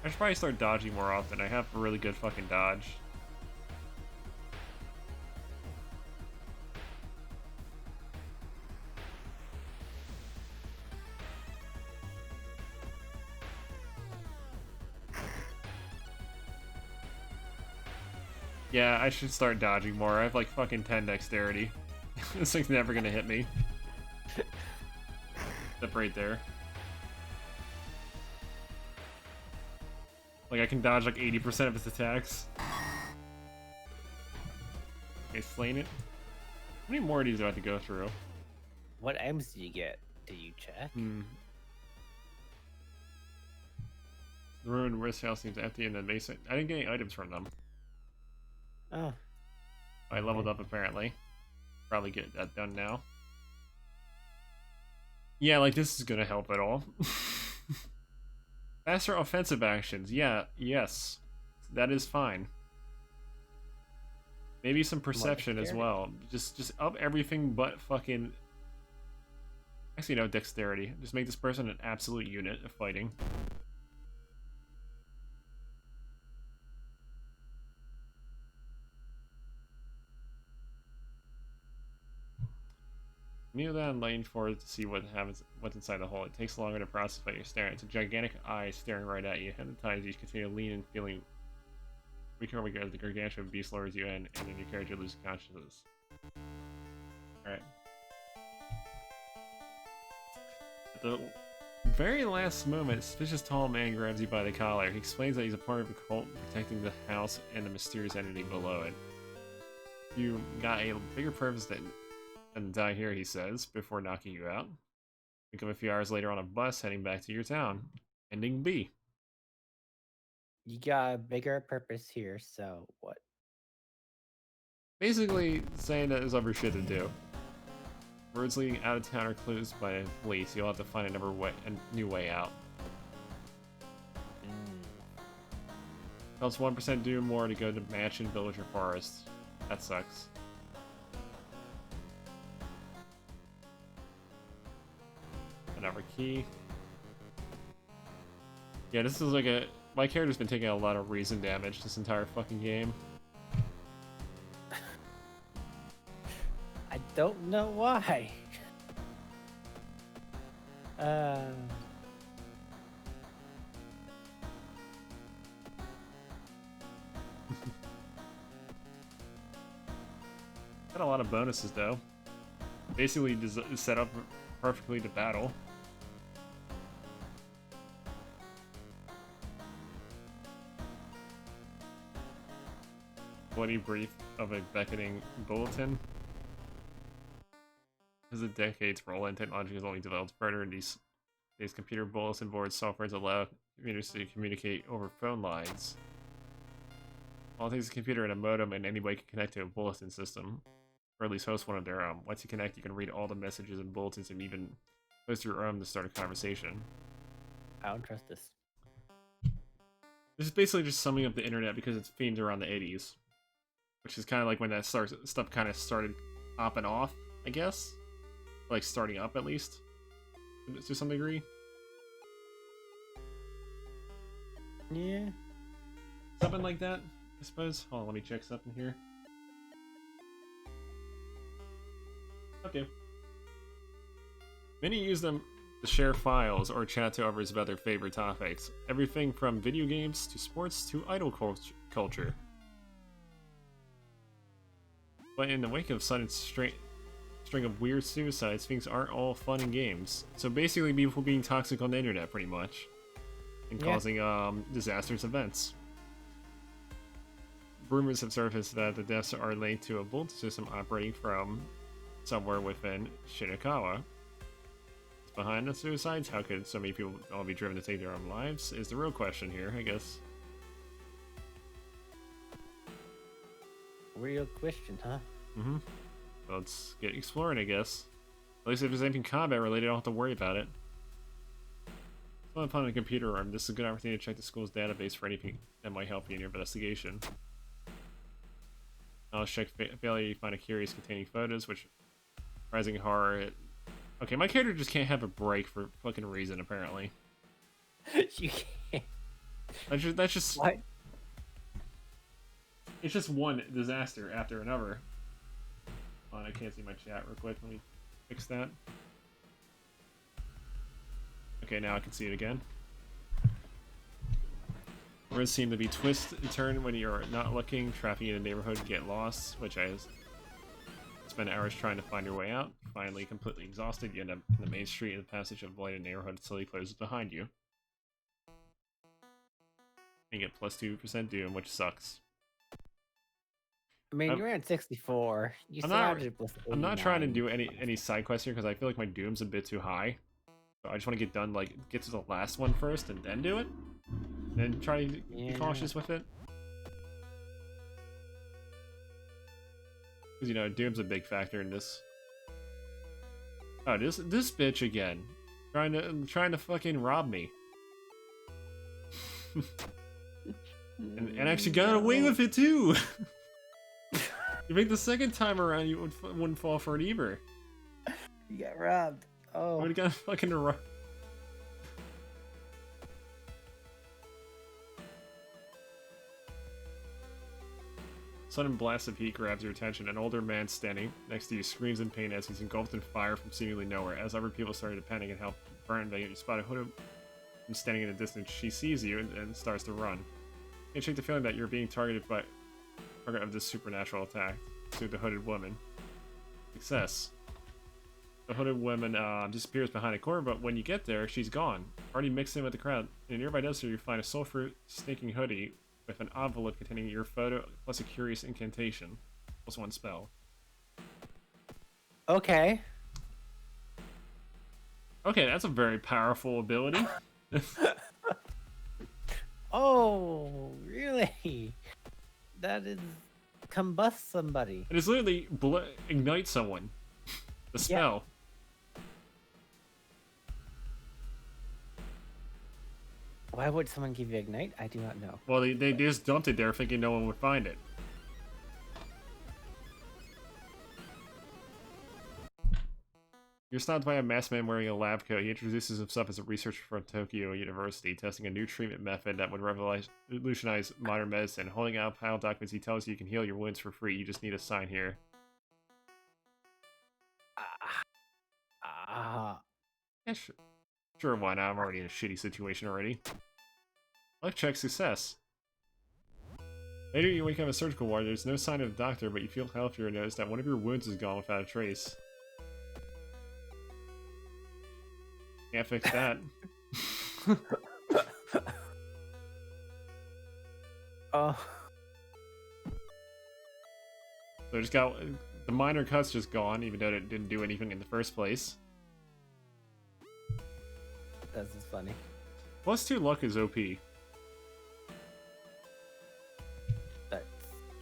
I should probably start dodging more often. I have a really good fucking dodge. Yeah, I should start dodging more. I have like fucking 10 dexterity. This thing's never gonna hit me. Except right there. Like I can dodge like 80% of its attacks. Okay, slain it. How many more of these do I have to go through? What items do you get? Do you check? Hmm. The ruined wrist house seems empty in the basement. I didn't get any items from them. Oh. I leveled up apparently. Probably get that done now. Yeah, like this is gonna help at all. Faster offensive actions. Yeah, yes. That is fine. Maybe some perception as well. Just up everything but fucking... Actually, no, dexterity. Just make this person an absolute unit of fighting. Kneel down, lean forward to see what happens, what's inside the hole. It takes longer to process what you're staring at. It's a gigantic eye staring right at you. Hypnotized, you continue to lean and feeling weaker as the gargantuan beast lowers you in, and then your character loses consciousness. Alright. At the very last moment, a suspicious tall man grabs you by the collar. He explains that he's a part of a cult protecting the house and the mysterious entity below it. You got a bigger purpose than die here, he says, before knocking you out. You come a few hours later on a bus heading back to your town. Ending B. You got a bigger purpose here, so what? Basically, saying that there's other shit to do. Roads leading out of town are closed by police. You'll have to find a new way out. Helps 1% do more to go to mansion, village, or forest. That sucks. Another key. Yeah, this is like a... My character's been taking a lot of reason damage this entire fucking game. I don't know why. Got a lot of bonuses though. Basically set up perfectly to battle. Bloody brief of a beckoning bulletin. As the decades roll in, technology has only developed further, and these computer bulletin board softwares allow commuters to communicate over phone lines. All takes a computer and a modem, and anybody can connect to a bulletin system, or at least host one of their own. Once you connect, you can read all the messages and bulletins, and even post your own to start a conversation. I don't trust this. This is basically just summing up the internet because it's themed around the 80s. Which is kind of like when that stuff kind of started popping off, I guess. Like starting up at least, to some degree. Yeah. Something like that, I suppose. Hold on, let me check something here. Okay. Many use them to share files or chat to others about their favorite topics. Everything from video games to sports to idol culture. But in the wake of sudden string of weird suicides, things aren't all fun and games. So basically people being toxic on the internet, pretty much. And causing disastrous events. Rumors have surfaced that the deaths are linked to a bulletin system operating from somewhere within Shinikawa. Behind the suicides? How could so many people all be driven to take their own lives? Is the real question here, I guess. Real question, huh? Mm-hmm. Well, let's get exploring, I guess. At least if there's anything combat related, I don't have to worry about it. Upon a computer room, this is a good opportunity to check the school's database for anything that might help you in your investigation. I'll check failure you find a curious containing photos, which rising horror. Okay, my character just can't have a break for fucking reason, apparently. You can't. That's just. What? It's just one disaster after another. Oh, I can't see my chat real quick. Let me fix that. Okay, now I can see it again. Roads seem to be twist and turn when you're not looking. Traffic in the neighborhood get lost, which I spend hours trying to find your way out. Finally, completely exhausted, you end up in the main street and the passage of blighted neighborhood slowly closes behind you. You get plus 2% Doom, which sucks. I mean, you're at 64. You I'm not trying to do any side quests here because I feel like my Doom's a bit too high. So I just want to get done, like, get to the last one first and then do it. Then try to be cautious with it. Because, you know, Doom's a big factor in this. Oh, this bitch again. Trying to fucking rob me. and actually got away with it too. You think the second time around you wouldn't fall for it either. You got robbed. Oh. I would've got fucking robbed. Sudden blast of heat grabs your attention. An older man standing next to you screams in pain as he's engulfed in fire from seemingly nowhere. As other people started to panic and help burn, you spot a hooded and standing in the distance. She sees you and starts to run. You shake the feeling that you're being targeted by target of this supernatural attack. To the hooded woman. Success. The hooded woman disappears behind a corner, but when you get there, she's gone. Already mixed in with the crowd. In a nearby desert, you find a sulfur stinking hoodie with an envelope containing your photo plus a curious incantation. Plus 1 spell. Okay. Okay, that's a very powerful ability. Oh, really? That is combust somebody. It is literally ignite someone. The spell. Why would someone give you Ignite? I do not know. Well, they just dumped it there thinking no one would find it. You're stopped by a masked man wearing a lab coat. He introduces himself as a researcher from Tokyo University, testing a new treatment method that would revolutionize modern medicine. Holding out a pile of documents, he tells you can heal your wounds for free. You just need a sign here. Yeah, sure, why not? I'm already in a shitty situation already. Luck check success. Later, you wake up in a surgical ward. There's no sign of the doctor, but you feel healthier and notice that one of your wounds is gone without a trace. Can't fix that. Oh. So just got the minor cuts just gone, even though it didn't do anything in the first place. That's just funny. Plus 2 luck is OP. That's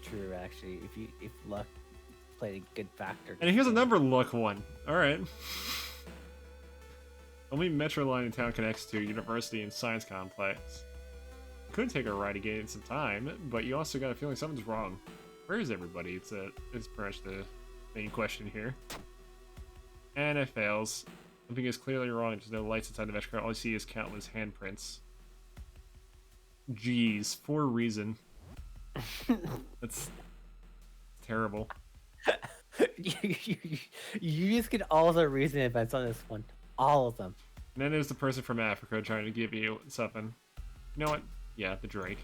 true, actually. If luck played a good factor. And here's another luck one. All right. Only Metro line in town connects to University and Science Complex. Could take a ride to gain some time, but you also got a feeling something's wrong. Where is everybody? It's pretty much the main question here. And it fails. Something is clearly wrong. There's no lights inside the metro car. All you see is countless handprints. Jeez, for a reason. That's terrible. you just get all the reason events on this one. All of them. And then there's the person from Africa trying to give you something. You know what? Yeah, the Drake.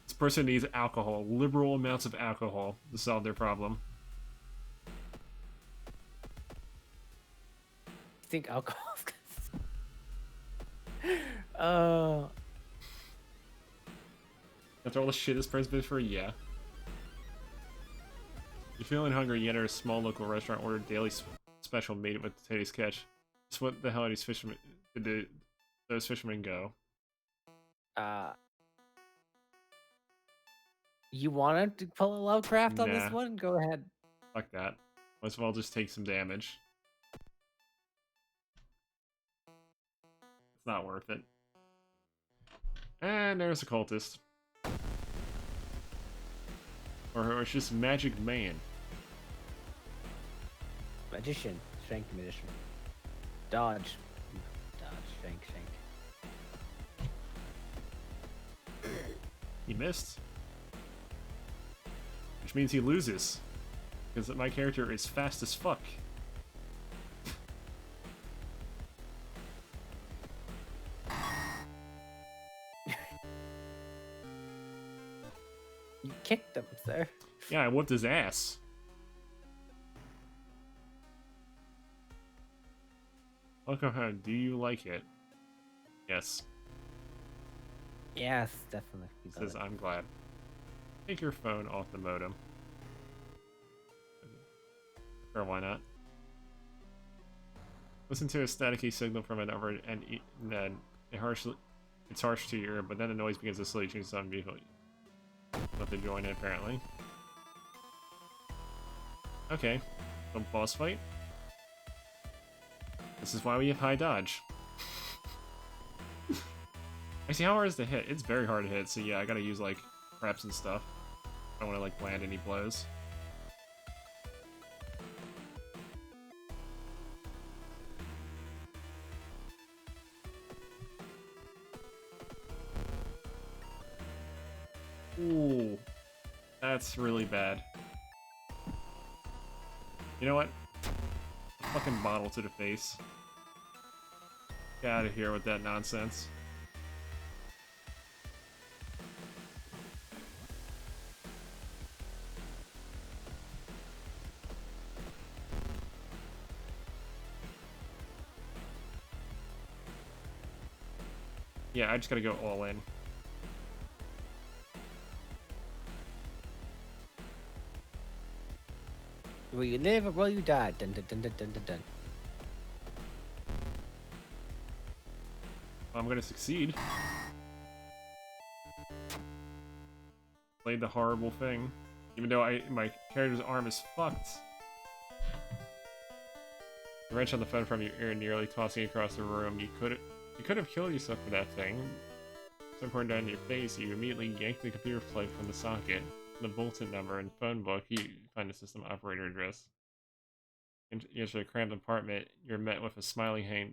This person needs alcohol, liberal amounts of alcohol to solve their problem. You think alcohol? After all the shit this person's been through, yeah. You're feeling hungry, you enter a small local restaurant, order a daily special made with today's catch. Just what the hell are these fishermen? Did those fishermen go? You wanted to pull a Lovecraft on Nah. this one? Go ahead. Fuck that. Might as well just take some damage. It's not worth it. And there's a cultist. Or it's just Magic Man. Magician. Strength magician. Dodge. Dodge. Strength. He missed. Which means he loses. Because my character is fast as fuck. You kicked him, sir. Yeah, I whooped his ass. Welcome home. Do you like it? Yes. Yes, definitely. Says, I'm glad. Take your phone off the modem. Sure, why not? Listen to a staticky signal from another, and then it's harsh to your ear, but then the noise begins to slowly change on vehicle. Have to join it, apparently. Okay. So boss fight. This is why we have high dodge. Actually, how hard is to hit? It's very hard to hit, so yeah, I gotta use, like, preps and stuff. I don't want to, like, land any blows. Ooh. That's really bad. You know what? Fucking bottle to the face. Get out of here with that nonsense. Yeah, I just gotta go all in. Will you live or will you die? Dun dun dun dun dun dun dun. I'm gonna succeed. Played the horrible thing. Even though my character's arm is fucked. The wrench on the phone from your ear nearly tossing across the room. You could have killed yourself for that thing. So pouring down your face, you immediately yanked the computer plug from the socket. The bulletin number and phone book, you find the system operator address. You enter the cramped apartment, you're met with a smiling hand.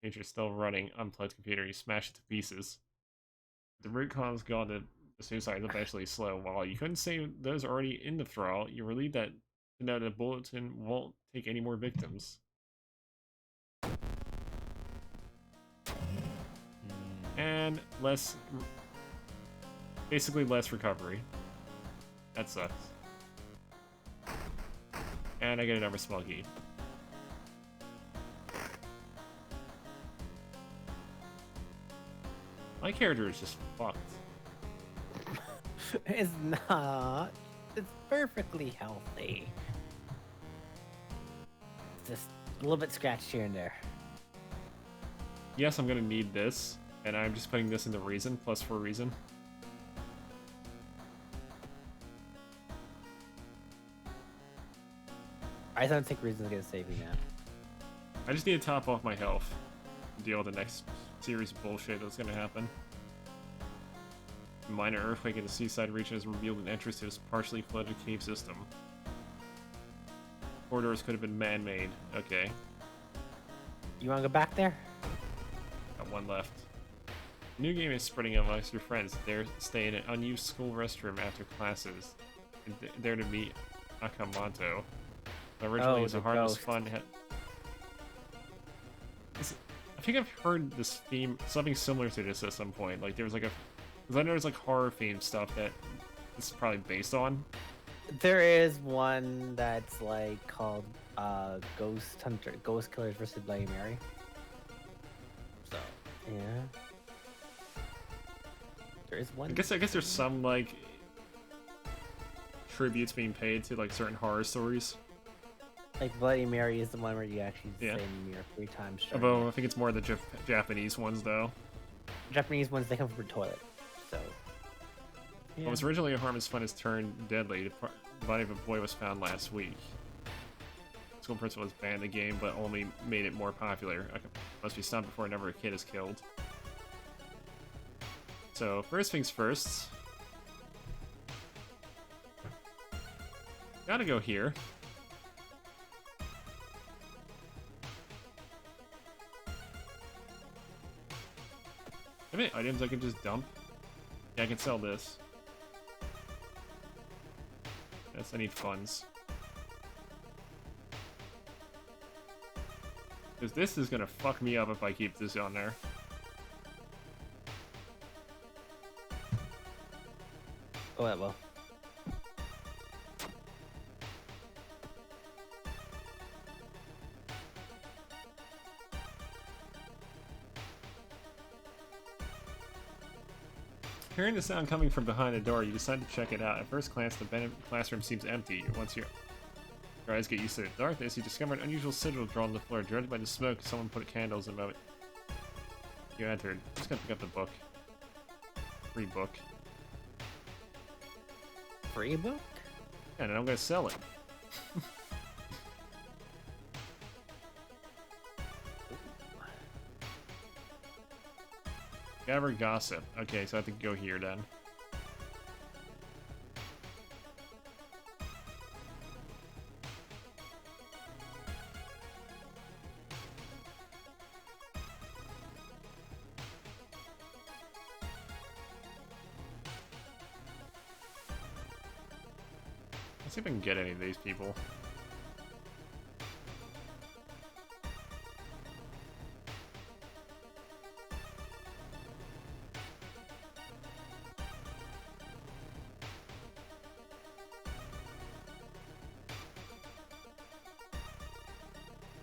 You're still running, unplugged computer, you smash it to pieces. The root cause gone, the suicide is eventually slow. While you couldn't save those already in the thrall, you're relieved that to know the bulletin won't take any more victims. And basically less recovery. That sucks. And I get another small key. My character is just fucked. It's not. It's perfectly healthy. Just a little bit scratched here and there. Yes, I'm gonna need this, and I'm just putting this into reason, plus for reason. I don't think reason's gonna save me now. I just need to top off my health to deal with the next series of bullshit that's gonna happen. A minor earthquake in the seaside region has revealed an entrance to this partially flooded cave system. Corridors could have been man-made. Okay. You wanna go back there? Got one left. The new game is spreading amongst your friends. They're staying in an unused school restroom after classes. And there to meet Akamoto. Originally, it's a harmless fun. I think I've heard this theme, something similar to this at some point. Like there was like a, because I know there's like horror themed stuff that this is probably based on. There is one that's like called Ghost Killers vs. Bloody Mary. So yeah, there is one. I guess there's some like tributes being paid to like certain horror stories. Like Bloody Mary is the one where you actually Yeah. say the mirror 3 times. Although I think it's more the Japanese ones though. Japanese ones, they come from a toilet. So yeah. What was originally a harmless fun has turned deadly. The body of a boy was found last week. School principal has banned the game, but only made it more popular. Must be stopped before another kid is killed. So first things first. Gotta go here. Have any items I can just dump? Yeah, I can sell this. Yes, I need funds. Because this is gonna fuck me up if I keep this on there. Oh, well. Hearing the sound coming from behind the door, you decide to check it out. At first glance, the classroom seems empty. Once your eyes get used to the darkness, you discover an unusual sigil drawn on the floor. Dreaded by the smoke, someone put candles in it. You entered. Just gonna pick up the book. Free book. Free book? Yeah, and I'm gonna sell it. Gather gossip. Okay, so I have to go here then. Let's see if I can get any of these people.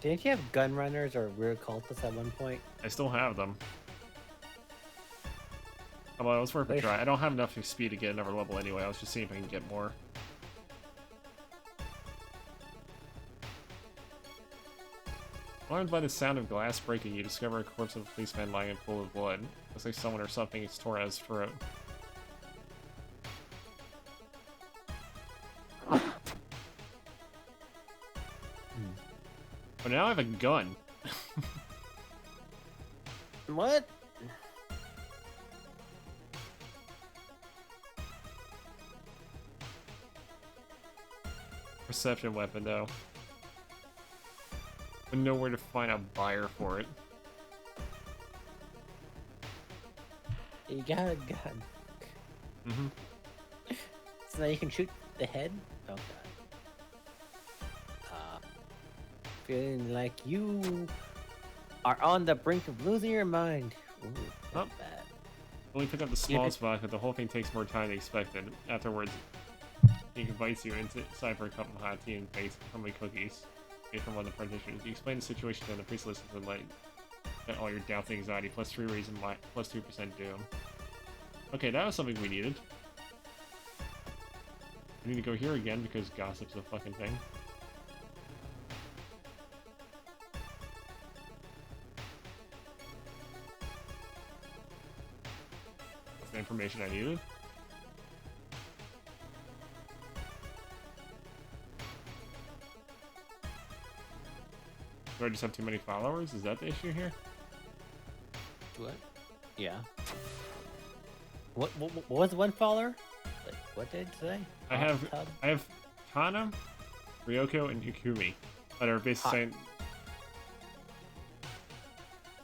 Didn't you have gun runners or weird cultists at one point? I still have them. Well, it was worth a try. I don't have enough speed to get another level anyway. I was just seeing if I can get more. Alarmed by the sound of glass breaking, you discover a corpse of a policeman lying in a pool of blood. Looks like someone or something is torn out his throat. But now I have a gun. What? Perception weapon, though. I know where to find a buyer for it. You got a gun. Mm-hmm. So now you can shoot the head? Oh god. Feeling like you are on the brink of losing your mind. Ooh, that's bad. Only pick up the smallest box, but the whole thing takes more time than expected. Afterwards, he invites you inside for a cup of hot tea and bakes homemade cookies made from one of the practitioners. You explain the situation to the priest listens to light. Get all your doubts and anxiety, plus 3 reason why, plus 2% doom. Okay, that was something we needed. I need to go here again because gossip's a fucking thing. That's the information I needed. Do I just have too many followers? Is that the issue here? What? Yeah. What was one follower? Like, what did it say? I have Tana, Ryoko, and Ikumi that are basically saying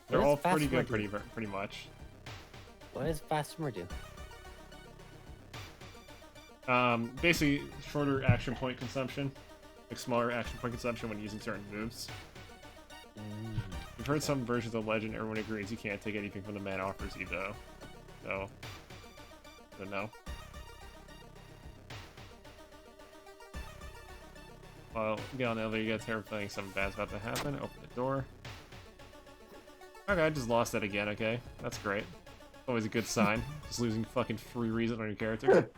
they're all pretty good, pretty much. What does Fastimer do? Basically shorter action point consumption, like smaller action point consumption when using certain moves. You've heard some versions of Legend. Everyone agrees you can't take anything from the man offers you though. So, I don't know. Well, get on the elevator, you guys hear everything, something bad's about to happen. Open the door. Okay, I just lost that again, okay? That's great. Always a good sign. Just losing fucking 3 reason on your character.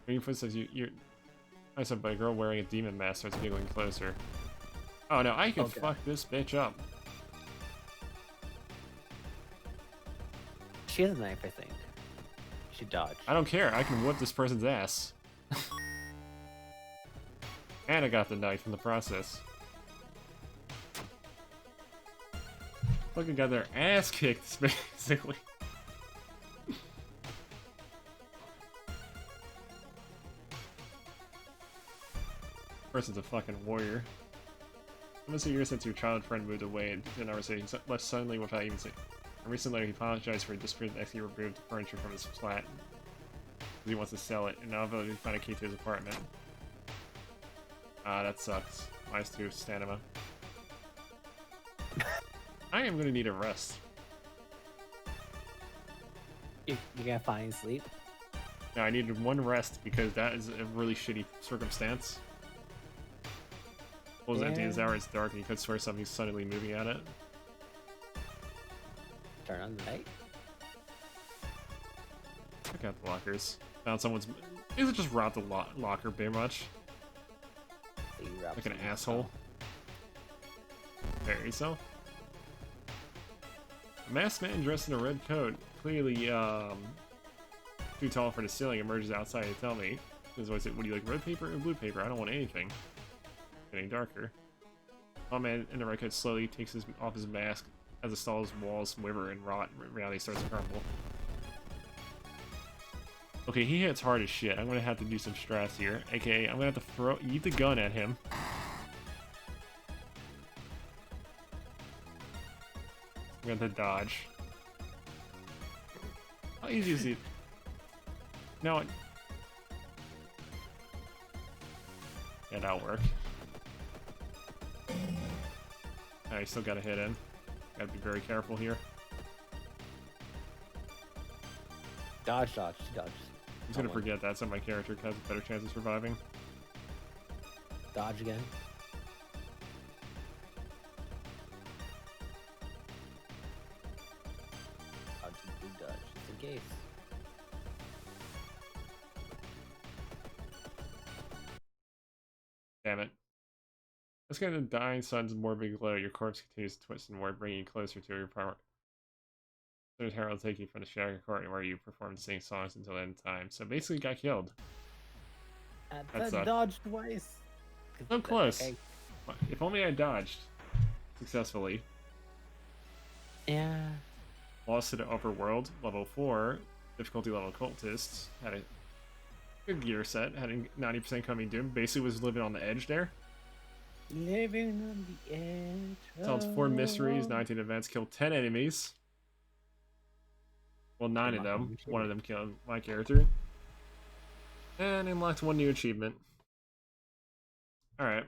Reading footsteps, you're... I said by a girl wearing a demon mask starts giggling closer. Oh no, I can fuck this bitch up. She has a knife, I think. She dodged. I don't care, I can whoop this person's ass. And I got the knife in the process. Fucking got their ass kicked, basically. Person's a fucking warrior. Almost a year since your child friend moved away and did not say he left suddenly without even saying. Recently, he apologized for disappearing and actually removed the furniture from his flat. He wants to sell it, and now he found a key to his apartment. Ah, that sucks. Minus 2 stamina. I am gonna need a rest. You gotta find sleep. Now I needed one rest because that is a really shitty circumstance. Well, it's empty, his hour, it's dark, and you could swear something's suddenly moving at it. Turn on the light. Check out the lockers. Found someone's... Is it just robbed the locker pretty much? So you rob Like an someone's asshole. Bury yourself. A masked man dressed in a red coat, clearly too tall for the ceiling, emerges outside to tell me. His voice said, "Would you like red paper or blue paper? I don't want anything." Getting darker. A man in the red coat slowly takes off his mask as the stall's walls wither and rot and reality starts to crumble. Okay, he hits hard as shit. I'm gonna have to do some strats here. AKA, I'm gonna have to eat the gun at him. I'm gonna have to dodge. How easy is it? No. Yeah, that'll work. I still gotta hit in. Gotta be very careful here. Dodge, dodge, dodge. I'm just gonna forget that so my character has a better chance of surviving. Dodge again. Dodge, do dodge, just in case. Damn it. Let's get the dying sun's morbid glow. Your corpse continues to twist and warp, bringing you closer to your power. There's Harold take you from the Shaggy Court where you performed sing songs until the end of time. So basically got killed. That's dodge twice. So close. Okay. If only I dodged successfully. Yeah. Lost to the upper world, level 4, difficulty level cultists. Had a good gear set, had a 90% coming doom. Basically was living on the edge there. Living on the edge. Solved 4 mysteries, 19 events, killed 10 enemies. Well, 9 of them. One of them killed my character. And unlocked 1 new achievement. Alright.